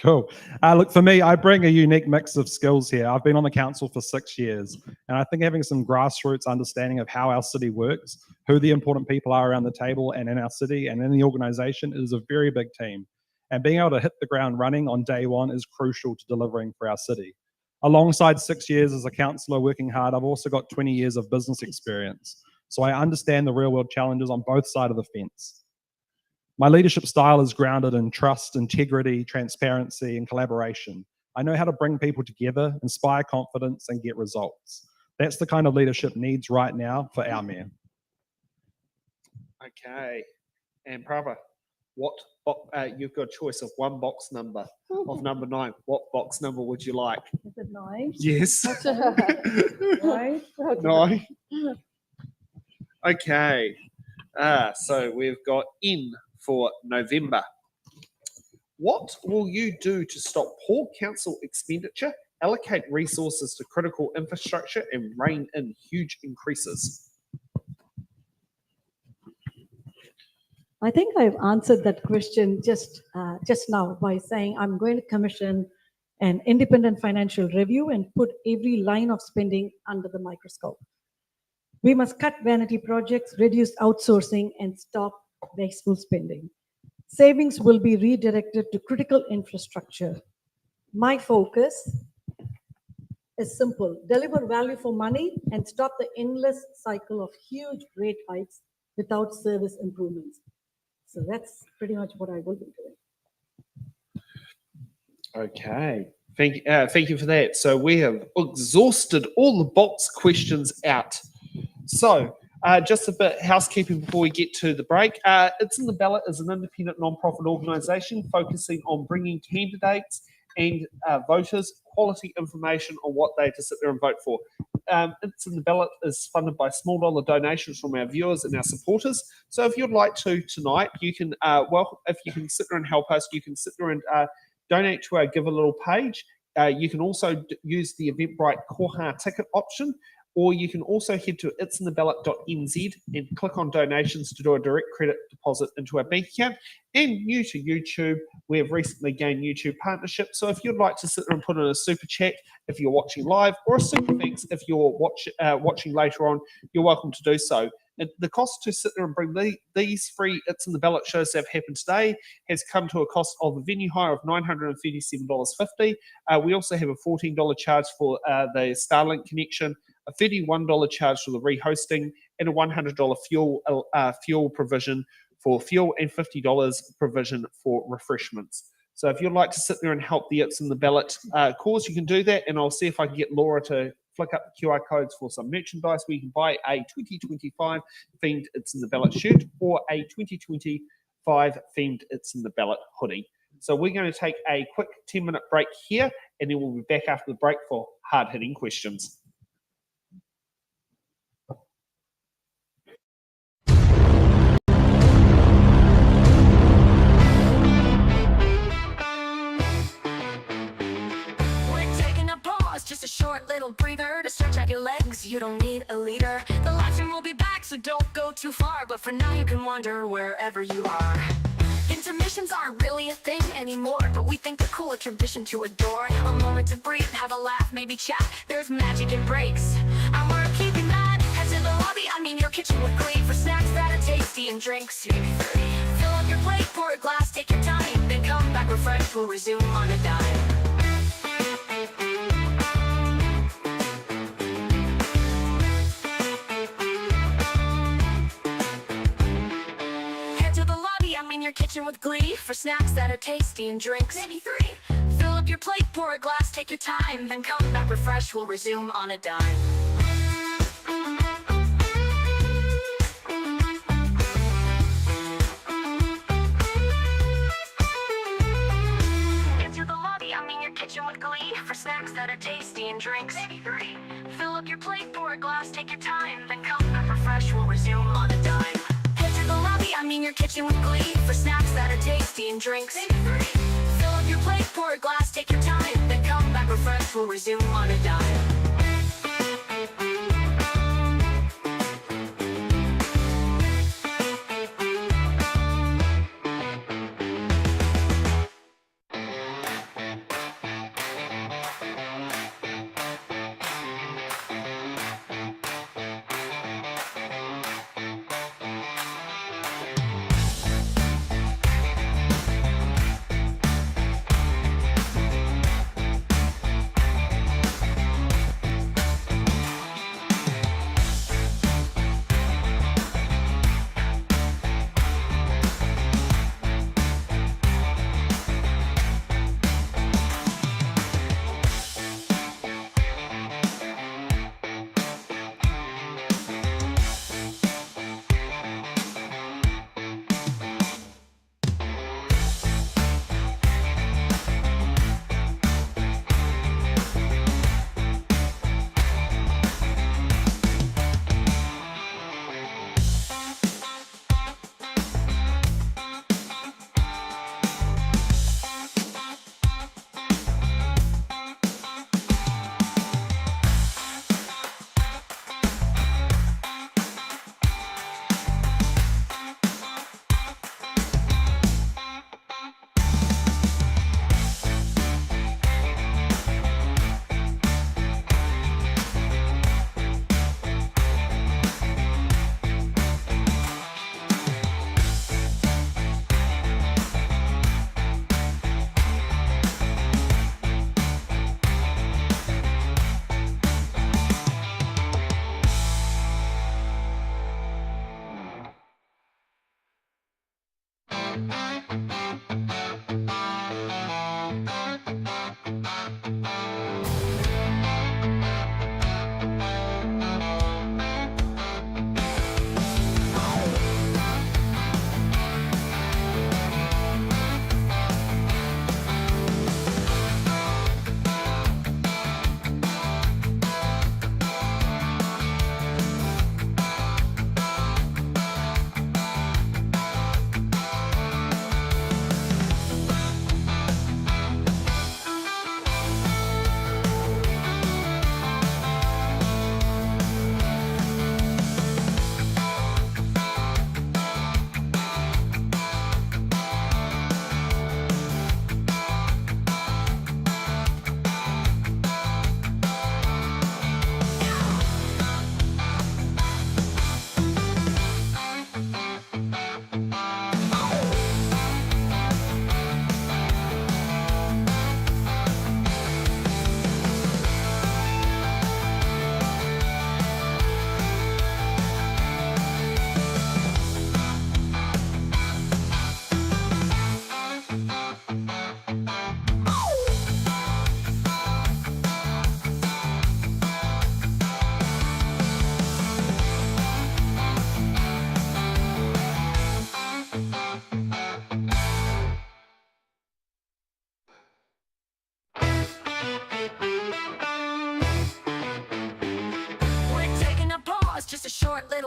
Cool. Look, for me, I bring a unique mix of skills here. I've been on the council for 6 years, and I think having some grassroots understanding of how our city works, who the important people are around the table and in our city and in the organisation is a very big team. And being able to hit the ground running on day one is crucial to delivering for our city. Alongside 6 years as a councillor working hard, I've also got 20 years of business experience. So I understand the real world challenges on both sides of the fence. My leadership style is grounded in trust, integrity, transparency, and collaboration. I know how to bring people together, inspire confidence, and get results. That's the kind of leadership needs right now for our mayor. Okay. And Prabha, you've got a choice of one box number of number 9. What box number would you like? Is it 9? Yes. Right? No. Okay. So we've got N for November. What will you do to stop poor council expenditure, allocate resources to critical infrastructure, and rein in huge increases? I think I've answered that question just now by saying I'm going to commission an independent financial review and put every line of spending under the microscope. We must cut vanity projects, reduce outsourcing, and stop wasteful spending. Savings will be redirected to critical infrastructure. My focus is simple: deliver value for money and stop the endless cycle of huge rate hikes without service improvements. So that's pretty much what I will be doing. Okay. Thank you for that. So we have exhausted all the box questions out. So just a bit housekeeping before we get to the break. It's in the Ballot is an independent non-profit organisation focusing on bringing candidates and voters quality information on what they have to sit there and vote for. It's in the Ballot is funded by small dollar donations from our viewers and our supporters. So if you'd like to tonight, you can if you can sit there and help us, you can sit there and donate to our Give a Little page. You can also use the Eventbrite Koha ticket option, or you can also head to itsintheballot.nz and click on donations to do a direct credit deposit into our bank account. And new to YouTube, we have recently gained YouTube partnership. So if you'd like to sit there and put in a super chat if you're watching live, or a super thanks if you're watching later on, you're welcome to do so. And the cost to sit there and bring these free It's in the Ballot shows that have happened today has come to a cost of a venue hire of $937.50. We also have a $14 charge for the Starlink connection, a $31 charge for the rehosting, and a $100 fuel provision for fuel, and $50 provision for refreshments. So if you'd like to sit there and help the It's in the Ballot cause, you can do that, and I'll see if I can get Laura to flick up the QR codes for some merchandise where you can buy a 2025 themed It's in the Ballot shirt or a 2025 themed It's in the Ballot hoodie. So we're going to take a quick 10-minute break here, and then we'll be back after the break for hard-hitting questions. Just a short little breather to stretch out your legs. You don't need a leader. The live stream will be back, so don't go too far. But for now, you can wander wherever you are. Intermissions aren't really a thing anymore, but we think they're cool, a tradition to adore. A moment to breathe, have a laugh, maybe chat. There's magic in breaks, and we're keeping that. Head to the lobby, I mean your kitchen with glee, for snacks that are tasty and drinks. Fill up your plate, pour a glass, take your time, then come back refreshed. We'll resume on a dime. Your kitchen with glee, for snacks that are tasty and drinks. Maybe three. Fill up your plate, pour a glass, take your time, then come back refreshed. We'll resume on a dime. Into the lobby, I mean your kitchen with glee, for snacks that are tasty and drinks. Maybe three. Fill up your plate, pour a glass, take your time, then come back refreshed. We'll resume on a dime. The lobby, I mean your kitchen with glee, for snacks that are tasty and drinks. Fill up your plate, pour a glass, take your time, then come back refreshed. We'll resume on a dime.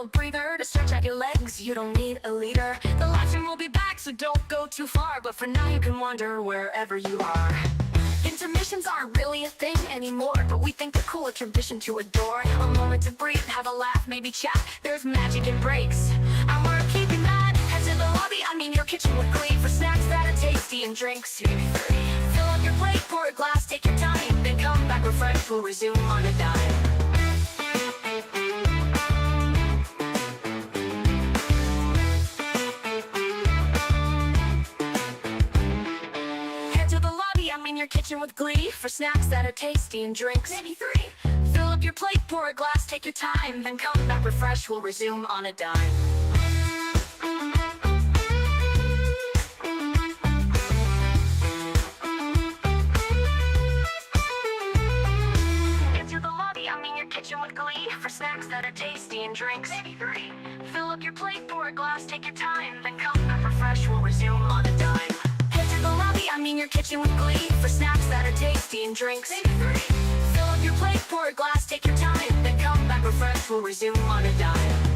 little breather to stretch out your legs. You don't need a leader. The live stream will be back, so don't go too far. But for now, you can wander wherever you are. Intermissions aren't really a thing anymore, but we think they're cool, a tradition to adore. A moment to breathe, have a laugh, maybe chat. There's magic in breaks, and we're keeping that. Head to the lobby, I mean your kitchen with glee, for snacks that are tasty and drinks. Fill up your plate, pour a glass, take your time, then come back refreshed. We'll resume on a dime. Your kitchen with glee, for snacks that are tasty and drinks. Maybe 3. Fill up your plate, pour a glass, take your time, then come back refreshed. We'll resume on a dime. Get to the lobby, I mean your kitchen with glee, for snacks that are tasty and drinks. Maybe 3. Fill up your plate, pour a glass, take your time, then come back refreshed. We'll resume on a dime. The lobby, I mean your kitchen with glee, for snacks that are tasty and drinks. Maybe 3. Fill up your plate, pour a glass, take your time, then come back refreshed. We'll resume on a dime.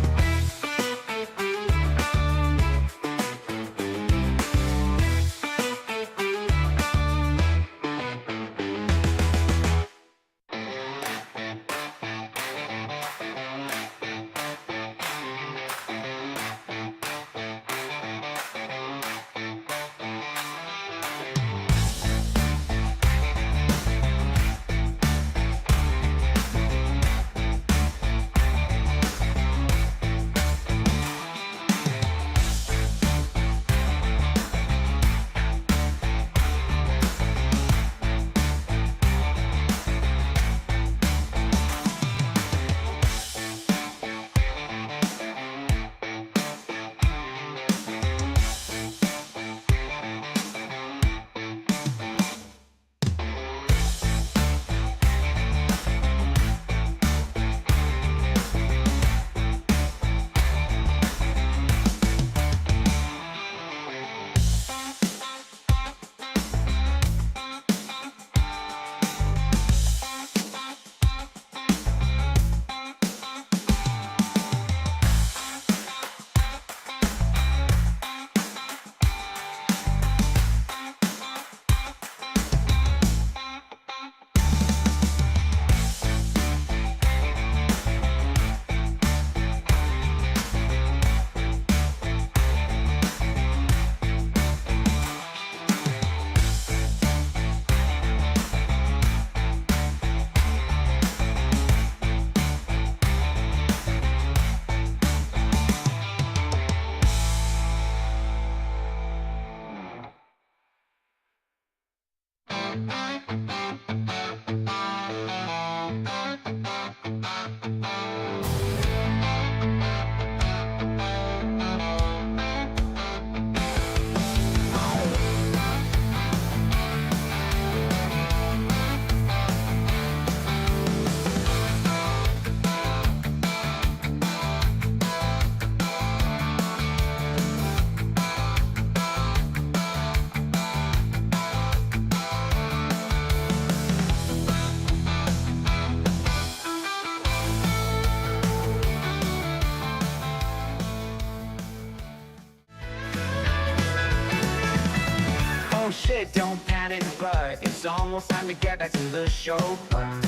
shit, don't panic, but it's almost time to get back to the show.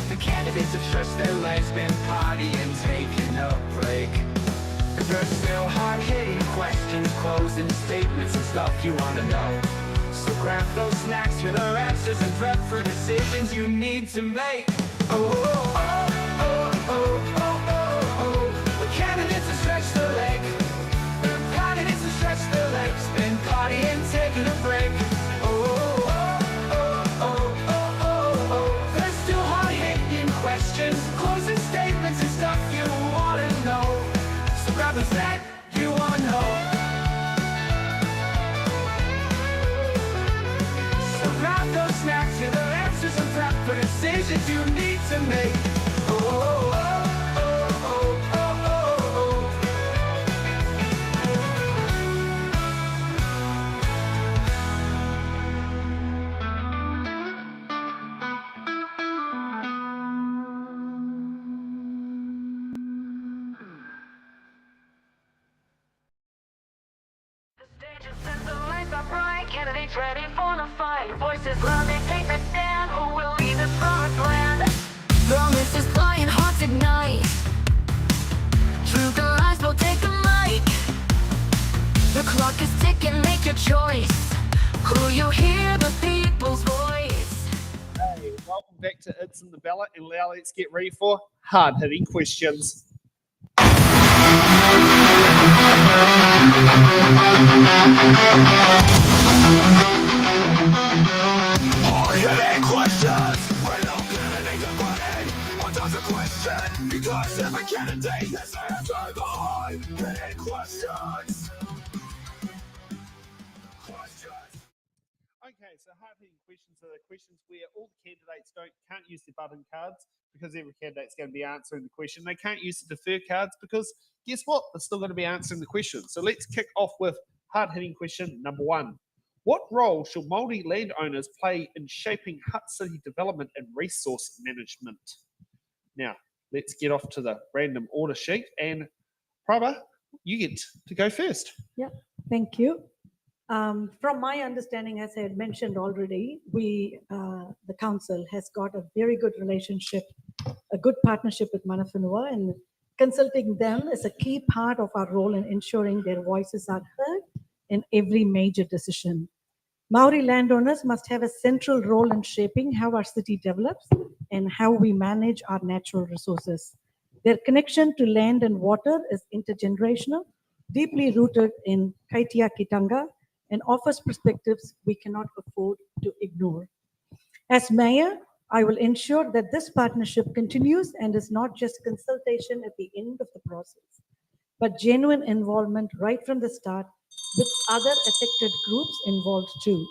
The candidates have stretched their legs, been partying, taking a break. There's still hard-hitting questions, closing statements and stuff you wanna know. So grab those snacks for their answers and prep for decisions you need to make. Oh, oh, oh, oh, oh, oh, oh, oh. The candidates have stretched their leg. The candidates have stretched their legs, been partying, taking a break. Oh, oh, oh, oh, oh, oh, oh. There's still hard-hitting questions, closing statements and stuff you wanna know. So grab the snack you wanna know. So grab those snacks for the answers and prep for decisions you need to make. Oh, oh, oh, oh, oh, oh, oh, oh. streets ready for the fight. Voices loud, they take the stand. Who will lead the promised land? Promises flying, hearts ignite. Truth and lies will take the mic. The clock is ticking, make your choice. Who you hear, the people's voice. Hey, welcome back to It's in the Ballot, and now let's get ready for hard-hitting questions. Hard-hitting questions. We're not gonna make a running. What does a question? Because every candidate has to answer the hard-hitting questions. Okay, so hard-hitting questions are the questions where all the candidates can't use their button cards because every candidate's going to be answering the question. They can't use the defer cards because guess what? They're still going to be answering the question. So let's kick off with hard-hitting question number 1. What role should Māori landowners play in shaping Hutt City development and resource management? Now, let's get off to the random order sheet. And Prabha, you get to go first. Thank you. From my understanding, as I had mentioned already, the council has got a very good relationship, a good partnership with Mana Whenua, and consulting them is a key part of our role in ensuring their voices are heard in every major decision. Maori landowners must have a central role in shaping how our city develops and how we manage our natural resources. Their connection to land and water is intergenerational, deeply rooted in kaitiakitanga, and offers perspectives we cannot afford to ignore. As mayor, I will ensure that this partnership continues and is not just consultation at the end of the process, but genuine involvement right from the start with other affected groups involved too.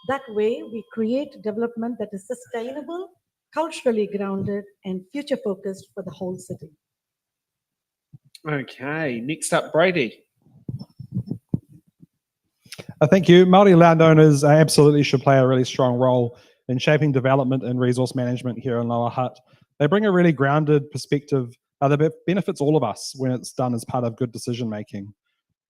That way, we create development that is sustainable, culturally grounded, and future-focused for the whole city. Okay, next up, Brady. Thank you. Māori landowners absolutely should play a really strong role in shaping development and resource management here in Lower Hutt. They bring a really grounded perspective that benefits all of us when it's done as part of good decision making.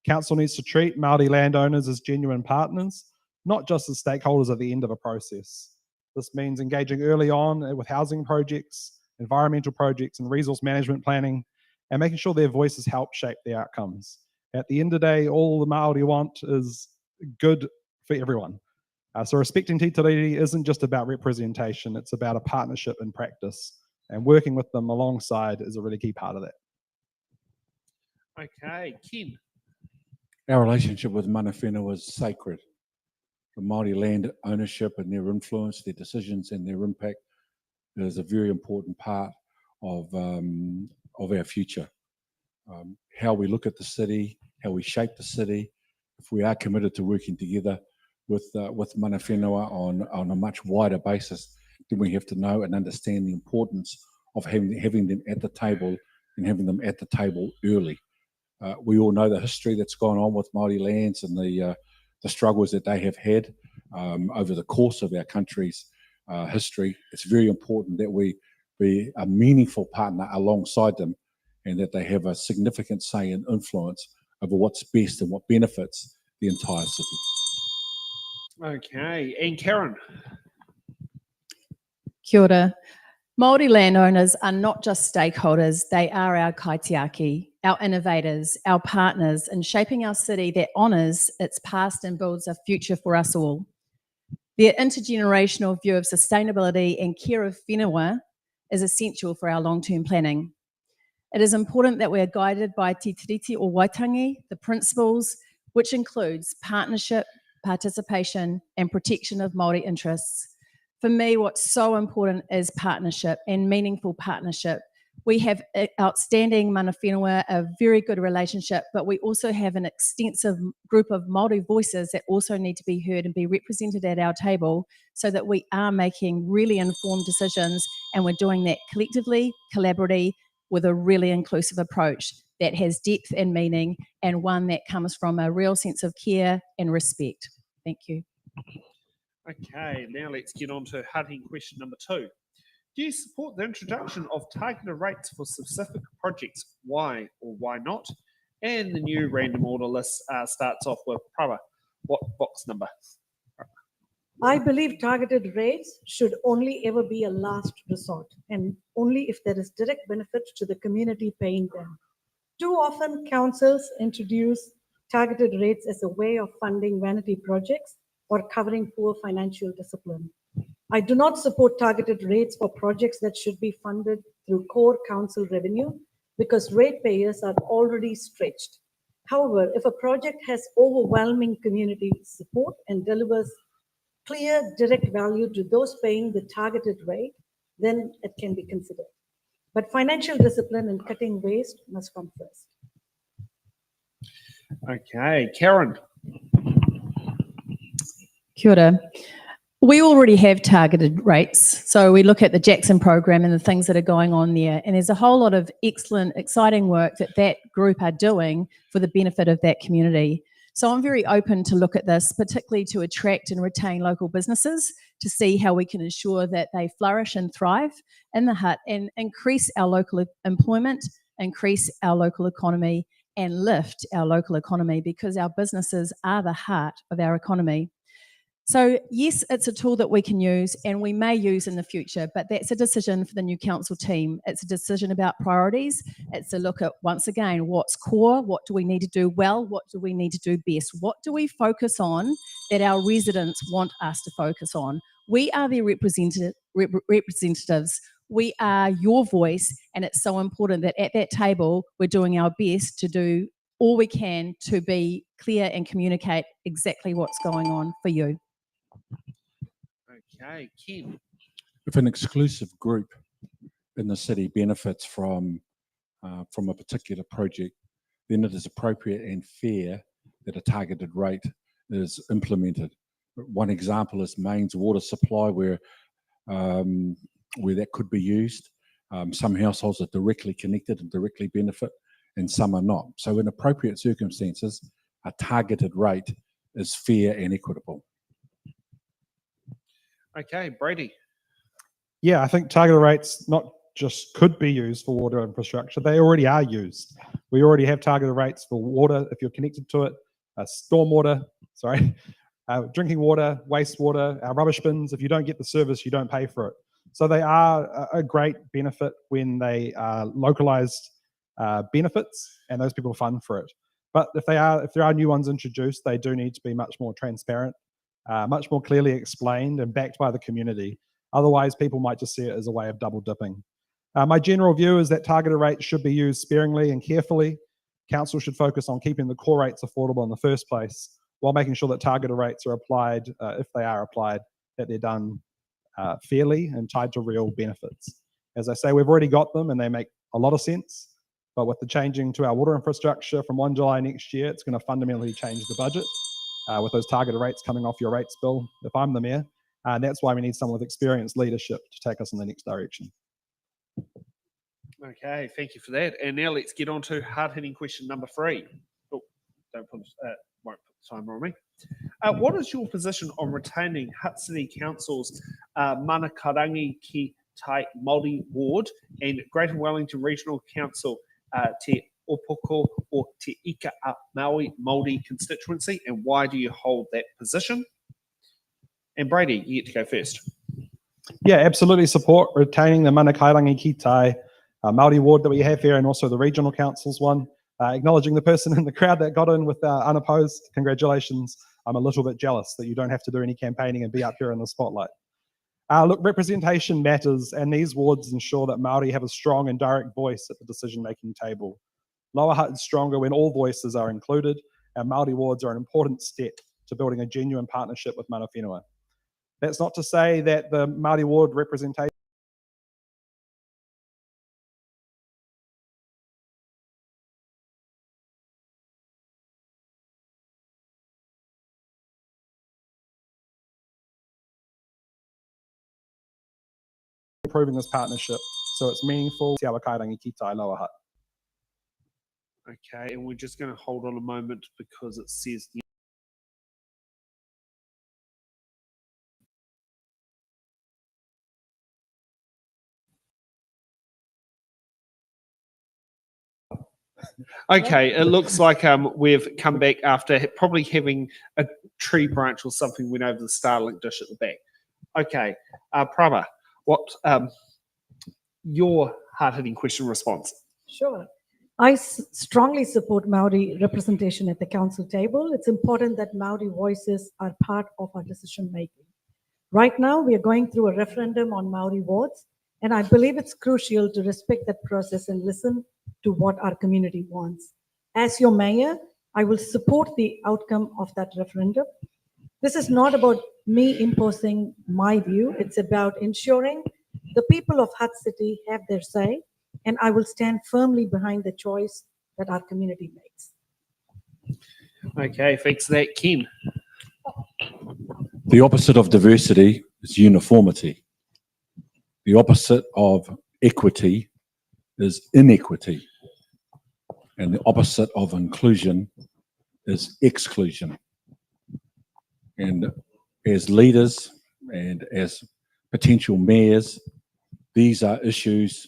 Council needs to treat Māori landowners as genuine partners, not just as stakeholders at the end of a process. This means engaging early on with housing projects, environmental projects, and resource management planning, and making sure their voices help shape the outcomes. At the end of the day, all the Māori want is good for everyone. So respecting Te Tiriti isn't just about representation, it's about a partnership in practice. And working with them alongside is a really key part of that. Okay, Ken. Our relationship with Mana Whenua is sacred. The Māori land ownership and their influence, their decisions and their impact is a very important part of our future. How we look at the city, how we shape the city, if we are committed to working together with Mana Whenua on a much wider basis, then we have to know and understand the importance of having them at the table and having them at the table early. We all know the history that's gone on with Māori lands and the struggles that they have had over the course of our country's history. It's very important that we be a meaningful partner alongside them and that they have a significant say and influence over what's best and what benefits the entire city. Okay, and Karen. Kia ora. Māori landowners are not just stakeholders, they are our kaitiaki, our innovators, our partners in shaping our city that honours its past and builds a future for us all. Their intergenerational view of sustainability and care of whenua is essential for our long-term planning. It is important that we are guided by Te Tiriti o Waitangi, the principles, which includes partnership, participation, and protection of Māori interests. For me, what's so important is partnership and meaningful partnership. We have outstanding Mana Whenua, a very good relationship, but we also have an extensive group of Māori voices that also need to be heard and be represented at our table so that we are making really informed decisions and we're doing that collectively, collaboratively, with a really inclusive approach that has depth and meaning and one that comes from a real sense of care and respect. Thank you. Okay, now let's get on to hard-hitting question number 2. Do you support the introduction of targeted rates for specific projects? Why or why not? And the new random order list starts off with Prabha. What box number? I believe targeted rates should only ever be a last resort and only if there is direct benefit to the community paying them. Too often, councils introduce targeted rates as a way of funding vanity projects or covering poor financial discipline. I do not support targeted rates for projects that should be funded through core council revenue because ratepayers are already stretched. However, if a project has overwhelming community support and delivers clear direct value to those paying the targeted rate, then it can be considered. But financial discipline and cutting waste must come first. Okay, Karen. Kia ora. We already have targeted rates. So we look at the Jackson program and the things that are going on there. And there's a whole lot of excellent, exciting work that that group are doing for the benefit of that community. So I'm very open to look at this, particularly to attract and retain local businesses, to see how we can ensure that they flourish and thrive in the Hutt and increase our local employment, increase our local economy and lift our local economy, because our businesses are the heart of our economy. So yes, it's a tool that we can use and we may use in the future, but that's a decision for the new council team. It's a decision about priorities. It's a look at, once again, what's core, what do we need to do well, what do we need to do best, what do we focus on that our residents want us to focus on. We are their representatives. We are your voice, and it's so important that at that table we're doing our best to do all we can to be clear and communicate exactly what's going on for you. Okay, Ken. If an exclusive group in the city benefits from a particular project, then it is appropriate and fair that a targeted rate is implemented. One example is mains water supply, where that could be used. Some households are directly connected and directly benefit, and some are not. So in appropriate circumstances, a targeted rate is fair and equitable. Okay, Brady. Yeah, I think targeted rates not just could be used for water infrastructure, they already are used. We already have targeted rates for water if you're connected to it, stormwater, drinking water, wastewater, our rubbish bins. If you don't get the service, you don't pay for it. So they are a great benefit when they are localized benefits and those people fund for it. But if there are new ones introduced, they do need to be much more transparent, much more clearly explained and backed by the community. Otherwise, people might just see it as a way of double dipping. My general view is that targeted rates should be used sparingly and carefully. Council should focus on keeping the core rates affordable in the first place, while making sure that targeted rates are applied, if they are applied, that they're done fairly and tied to real benefits. As I say, we've already got them and they make a lot of sense, but with the changing to our water infrastructure from 1 July next year, it's going to fundamentally change the budget with those targeted rates coming off your rates bill if I'm the mayor. And that's why we need someone with experienced leadership to take us in the next direction. Okay, thank you for that. And now let's get on to hard-hitting question number 3. Oh, don't put, won't put the timer on me. What is your position on retaining Hutt City Council's Manakarangi ki Tai Māori Ward and Greater Wellington Regional Council Te Opoko or Te Ika a Maui Māori constituency, and why do you hold that position? And Brady, you get to go first. Yeah, absolutely support retaining the Manakarangi ki Tai Māori Ward that we have here, and also the regional councils one. Acknowledging the person in the crowd that got in with unopposed. Congratulations. I'm a little bit jealous that you don't have to do any campaigning and be up here in the spotlight. Look, representation matters, and these wards ensure that Māori have a strong and direct voice at the decision-making table. Lower Hutt is stronger when all voices are included, and Māori wards are an important step to building a genuine partnership with mana whenua. That's not to say that the Māori ward representation improving this partnership so it's meaningful. Te awa kairangi ki tai Lower Hutt. Okay, and we're just going to hold on a moment because it says the Okay, it looks like we've come back after probably having a tree branch or something went over the Starlink dish at the back. Okay, Prabha, what your hard-hitting question response? Sure. I strongly support Maori representation at the council table. It's important that Maori voices are part of our decision making. Right now, we are going through a referendum on Maori wards, and I believe it's crucial to respect that process and listen to what our community wants. As your mayor, I will support the outcome of that referendum. This is not about me imposing my view. It's about ensuring the people of Hutt City have their say, and I will stand firmly behind the choice that our community makes. Okay, thanks for that, Ken. The opposite of diversity is uniformity. The opposite of equity is inequity. And the opposite of inclusion is exclusion. And as leaders and as potential mayors, these are issues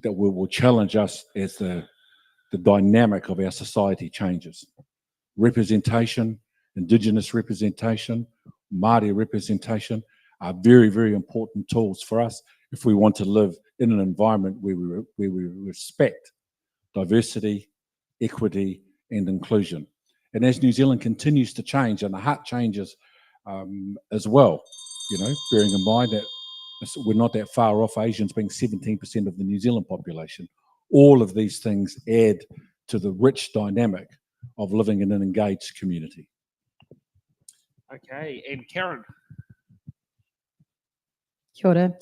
that will challenge us as the dynamic of our society changes. Representation, Indigenous representation, Māori representation are very, very important tools for us if we want to live in an environment where we respect diversity, equity, and inclusion. And as New Zealand continues to change and the Hutt changes as well, you know, bearing in mind that we're not that far off, Asians being 17% of the New Zealand population. All of these things add to the rich dynamic of living in an engaged community. Okay, and Karen. Kia ora.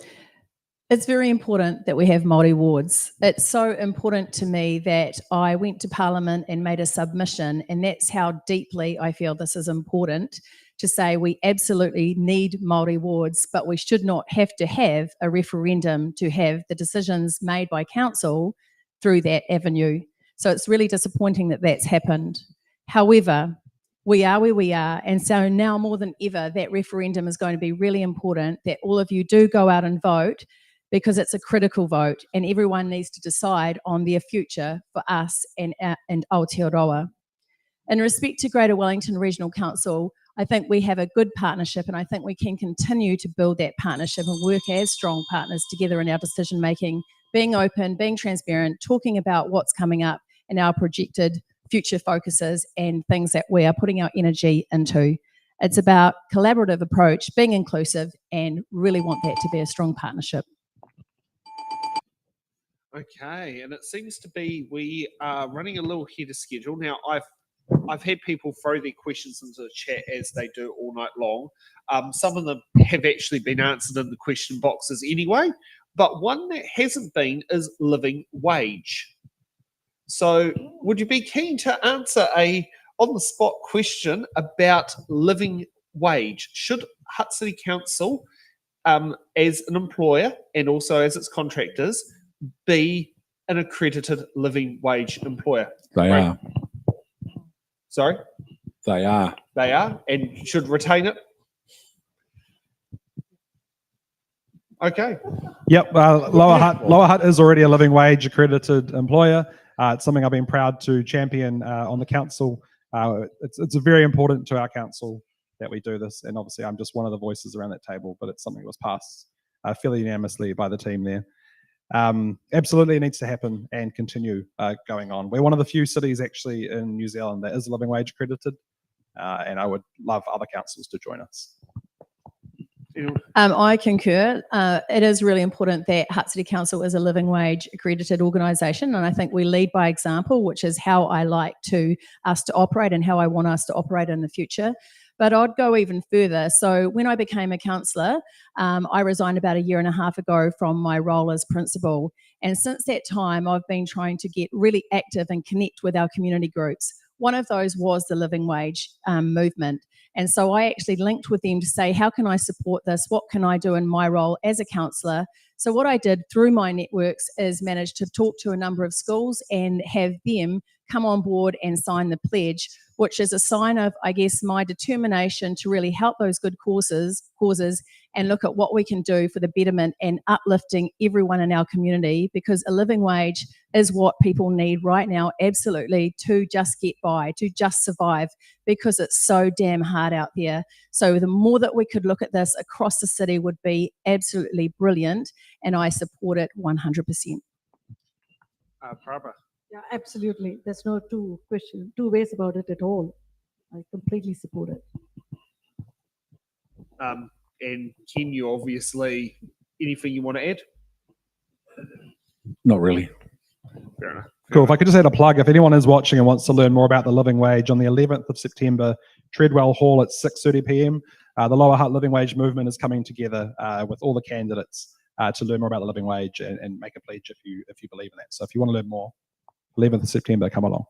It's very important that we have Māori wards. It's so important to me that I went to Parliament and made a submission, and that's how deeply I feel this is important, to say we absolutely need Māori wards, but we should not have to have a referendum to have the decisions made by council through that avenue. So it's really disappointing that that's happened. However, we are where we are, and so now more than ever, that referendum is going to be really important, that all of you do go out and vote, because it's a critical vote and everyone needs to decide on their future for us and Aotearoa. In respect to Greater Wellington Regional Council, I think we have a good partnership, and I think we can continue to build that partnership and work as strong partners together in our decision making, being open, being transparent, talking about what's coming up and our projected future focuses and things that we are putting our energy into. It's about collaborative approach, being inclusive, and really want that to be a strong partnership. Okay, and it seems to be we are running a little ahead of schedule. Now, I've had people throw their questions into the chat as they do all night long. Some of them have actually been answered in the question boxes anyway, but one that hasn't been is living wage. So would you be keen to answer a on-the-spot question about living wage? Should Hutt City Council, as an employer and also as its contractors, be an accredited living wage employer? They are. Sorry? They are. They are, and should retain it? Okay. Yep, Lower Hutt is already a living wage accredited employer. It's something I've been proud to champion on the council. It's very important to our council that we do this, and obviously I'm just one of the voices around that table, but it's something that was passed fairly unanimously by the team there. Absolutely, it needs to happen and continue going on. We're one of the few cities actually in New Zealand that is living wage accredited, and I would love other councils to join us. I concur. It is really important that Hutt City Council is a living wage accredited organisation, and I think we lead by example, which is how I like us to operate and how I want us to operate in the future. But I'd go even further. So when I became a councillor, I resigned about 1.5 years ago from my role as principal. And since that time, I've been trying to get really active and connect with our community groups. One of those was the living wage movement. And so I actually linked with them to say, how can I support this? What can I do in my role as a councillor? So what I did through my networks is manage to talk to a number of schools and have them come on board and sign the pledge, which is a sign of, I guess, my determination to really help those good causes and look at what we can do for the betterment and uplifting everyone in our community, because a living wage is what people need right now, absolutely, to just get by, to just survive, because it's so damn hard out there. So the more that we could look at this across the city would be absolutely brilliant, and I support it 100%. Prabha. Yeah, absolutely. There's no two ways about it at all. I completely support it. And Ken, you obviously, anything you want to add? Not really. Fair enough. Cool. If I could just add a plug, if anyone is watching and wants to learn more about the living wage, on the 11th of September, Treadwell Hall at 6:30 p.m. The Lower Hutt Living Wage Movement is coming together with all the candidates to learn more about the living wage and make a pledge if you believe in that. So if you want to learn more, 11th of September, come along.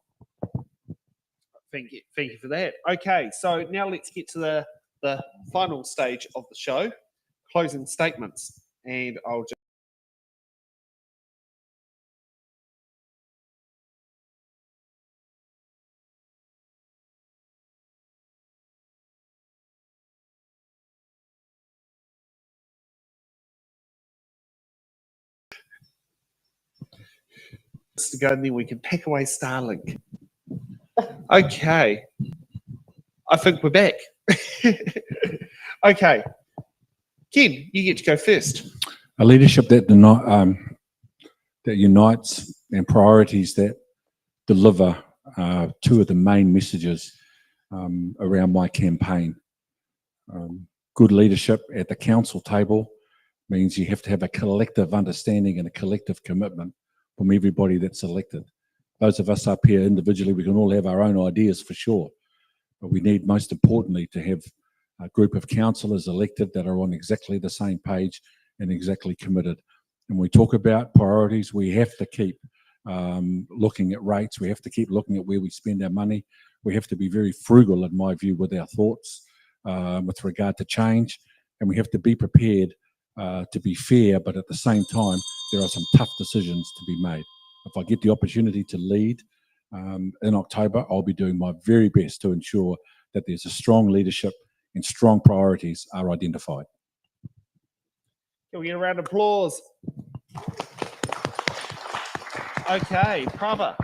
Thank you for that. Okay, so now let's get to the final stage of the show, closing statements. And I'll just to go, and then we can pack away Starlink. Okay, I think we're back. Okay, Ken, you get to go first. A leadership that unites and priorities that deliver two of the main messages around my campaign. Good leadership at the council table means you have to have a collective understanding and a collective commitment from everybody that's elected. Those of us up here individually, we can all have our own ideas for sure, but we need, most importantly, to have a group of councillors elected that are on exactly the same page and exactly committed. And we talk about priorities, we have to keep looking at rates, we have to keep looking at where we spend our money, we have to be very frugal, in my view, with our thoughts with regard to change, and we have to be prepared to be fair, but at the same time, there are some tough decisions to be made. If I get the opportunity to lead in October, I'll be doing my very best to ensure that there's a strong leadership and strong priorities are identified. Can we get a round of applause? Okay, Prabha.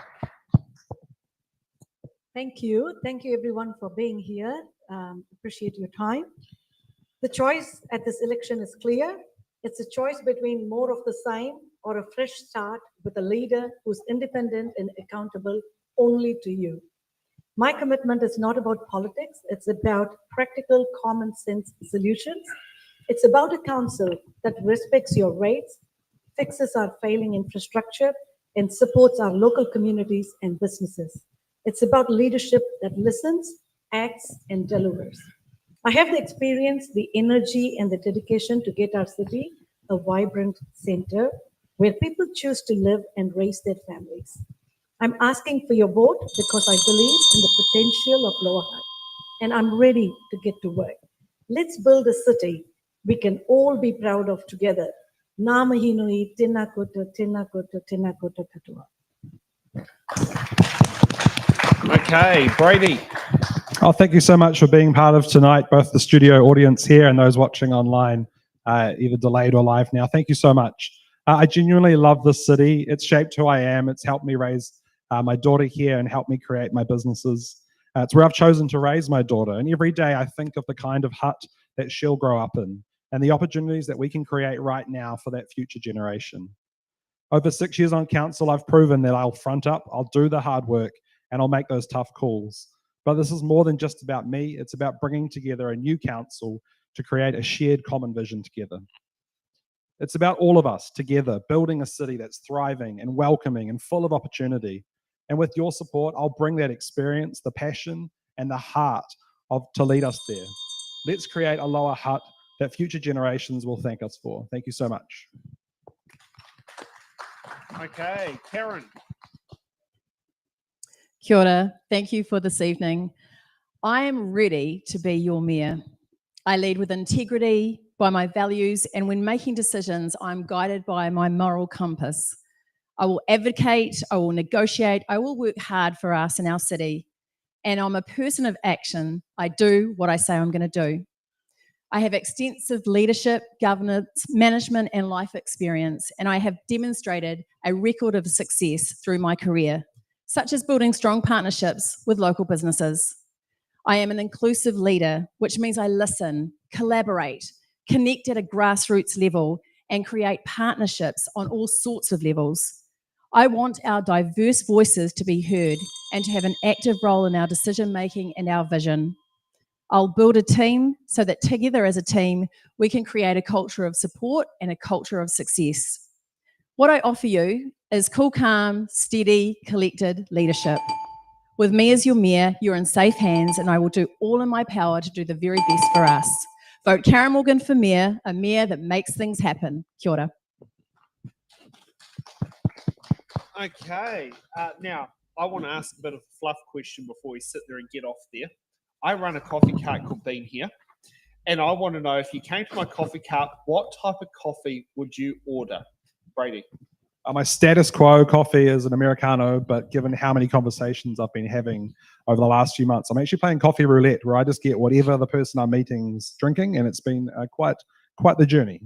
Thank you. Thank you everyone for being here. Appreciate your time. The choice at this election is clear. It's a choice between more of the same or a fresh start with a leader who's independent and accountable only to you. My commitment is not about politics. It's about practical, common sense solutions. It's about a council that respects your rates, fixes our failing infrastructure, and supports our local communities and businesses. It's about leadership that listens, acts, and delivers. I have the experience, the energy, and the dedication to get our city a vibrant center where people choose to live and raise their families. I'm asking for your vote because I believe in the potential of Lower Hutt, and I'm ready to get to work. Let's build a city we can all be proud of together. Ngā mihi nui, tēnā koutou, tēnā koutou, tēnā koutou katoa. Okay, Brady. Oh, thank you so much for being part of tonight, both the studio audience here and those watching online, either delayed or live now. Thank you so much. I genuinely love this city. It's shaped who I am. It's helped me raise my daughter here and helped me create my businesses. It's where I've chosen to raise my daughter. And every day I think of the kind of Hutt that she'll grow up in and the opportunities that we can create right now for that future generation. Over 6 years on council, I've proven that I'll front up, I'll do the hard work, and I'll make those tough calls. But this is more than just about me. It's about bringing together a new council to create a shared common vision together. It's about all of us together building a city that's thriving and welcoming and full of opportunity. And with your support, I'll bring that experience, the passion, and the heart to lead us there. Let's create a Lower Hutt that future generations will thank us for. Thank you so much. Okay, Karen. Kia ora. Thank you for this evening. I am ready to be your mayor. I lead with integrity, by my values, and when making decisions, I'm guided by my moral compass. I will advocate, I will negotiate, I will work hard for us and our city. and I'm a person of action. I do what I say I'm going to do. I have extensive leadership, governance, management, and life experience, and I have demonstrated a record of success through my career, such as building strong partnerships with local businesses. I am an inclusive leader, which means I listen, collaborate, connect at a grassroots level, and create partnerships on all sorts of levels. I want our diverse voices to be heard and to have an active role in our decision-making and our vision. I'll build a team so that together as a team, we can create a culture of support and a culture of success. What I offer you is cool, calm, steady, collected leadership. With me as your mayor, you're in safe hands, and I will do all in my power to do the very best for us. Vote Karen Morgan for mayor, a mayor that makes things happen. Kia ora. Okay. Now, I want to ask a bit of a fluff question before we sit there and get off there. I run a coffee cart called Bean here, and I want to know, if you came to my coffee cart, what type of coffee would you order? Brady. My status quo coffee is an Americano, but given how many conversations I've been having over the last few months, I'm actually playing coffee roulette, where I just get whatever the person I'm meeting's drinking, and it's been quite the journey.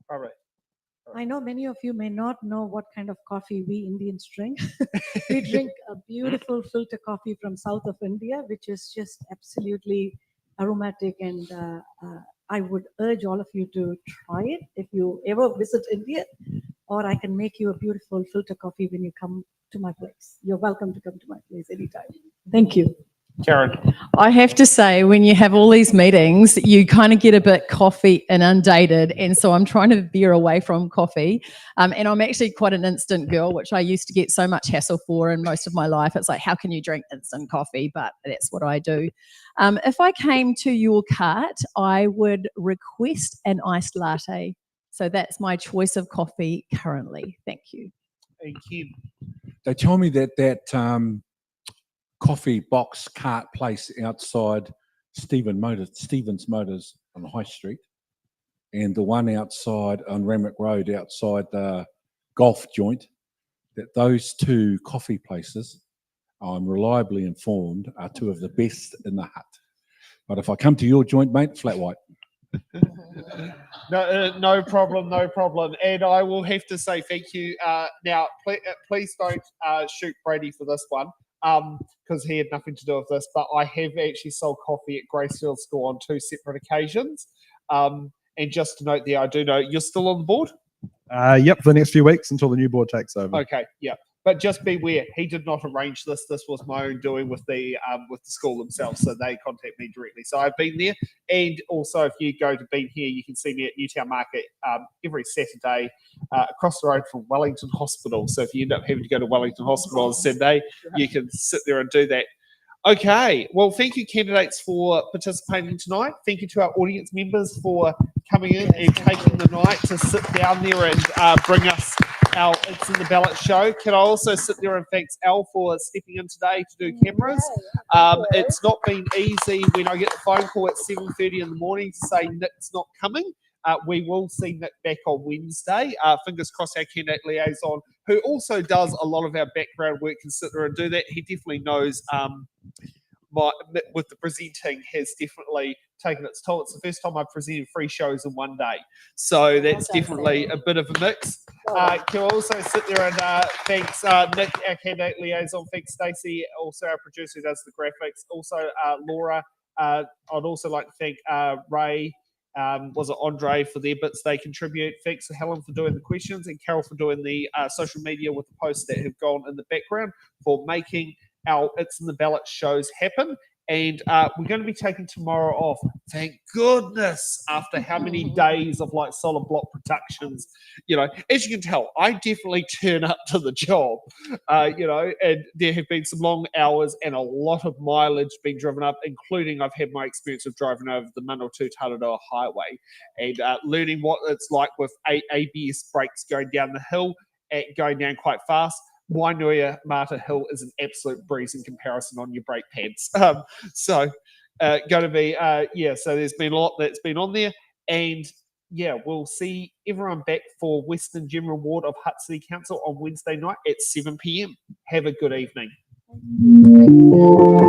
All right. I know many of you may not know what kind of coffee we Indians drink. We drink a beautiful filter coffee from south of India, which is just absolutely aromatic, and I would urge all of you to try it if you ever visit India, or I can make you a beautiful filter coffee when you come to my place. You're welcome to come to my place anytime. Thank you. Karen. I have to say, when you have all these meetings, you kind of get a bit coffee inundated. And so I'm trying to veer away from coffee. And I'm actually quite an instant girl, which I used to get so much hassle for in most of my life. It's like, how can you drink instant coffee? But that's what I do. If I came to your cart, I would request an iced latte. So that's my choice of coffee currently. Thank you. And Kim. They told me that coffee box cart place outside Stevens Motors on High Street, and the one outside on Ramwick Road outside the golf joint, that those two coffee places, I'm reliably informed, are two of the best in the Hutt. But if I come to your joint, mate, flat white. No problem, no problem. And I will have to say thank you. Now, please don't shoot Brady for this one, because he had nothing to do with this, but I have actually sold coffee at Gracefield School on 2 separate occasions. And just to note there, I do know you're still on the board. Yep, for the next few weeks until the new board takes over. Okay, yeah. But just beware, he did not arrange this. This was my own doing with the school themselves. So they contact me directly. So I've been there. And also, if you go to Bean here, you can see me at Newtown Market every Saturday across the road from Wellington Hospital. So if you end up having to go to Wellington Hospital on Saturday, you can sit there and do that. Okay. Well, thank you, candidates, for participating tonight. Thank you to our audience members for coming in and taking the night to sit down there and bring us our It's in the Ballot show. Can I also sit there and thank Al for stepping in today to do cameras? It's not been easy when I get the phone call at 7:30 in the morning to say Nick's not coming. We will see Nick back on Wednesday. Fingers crossed, our candidate liaison, who also does a lot of our background work, can sit there and do that. He definitely knows with the presenting has definitely taken its toll. It's the first time I've presented 3 shows in one day. So that's definitely a bit of a mix. Can I also sit there and thanks Nick, our candidate liaison, thanks Stacey, also our producer who does the graphics, also Laura. I'd also like to thank Ray, was it Andre, for their bits they contribute. Thanks to Helen for doing the questions, and Carol for doing the social media with the posts that have gone in the background, for making our It's in the Ballot shows happen. And we're going to be taking tomorrow off. Thank goodness, after how many days of like solid block productions. You know, as you can tell, I definitely turn up to the job, you know, and there have been some long hours and a lot of mileage being driven up, including I've had my experience of driving over the Manawatu Tararoa Highway and learning what it's like with ABS brakes going down the hill, going down quite fast. Wainui Mata Hill is an absolute breeze in comparison on your brake pads. So going to be, so there's been a lot that's been on there. And yeah, we'll see everyone back for Western General Ward of Hutt City Council on Wednesday night at 7 p.m. Have a good evening. Like that.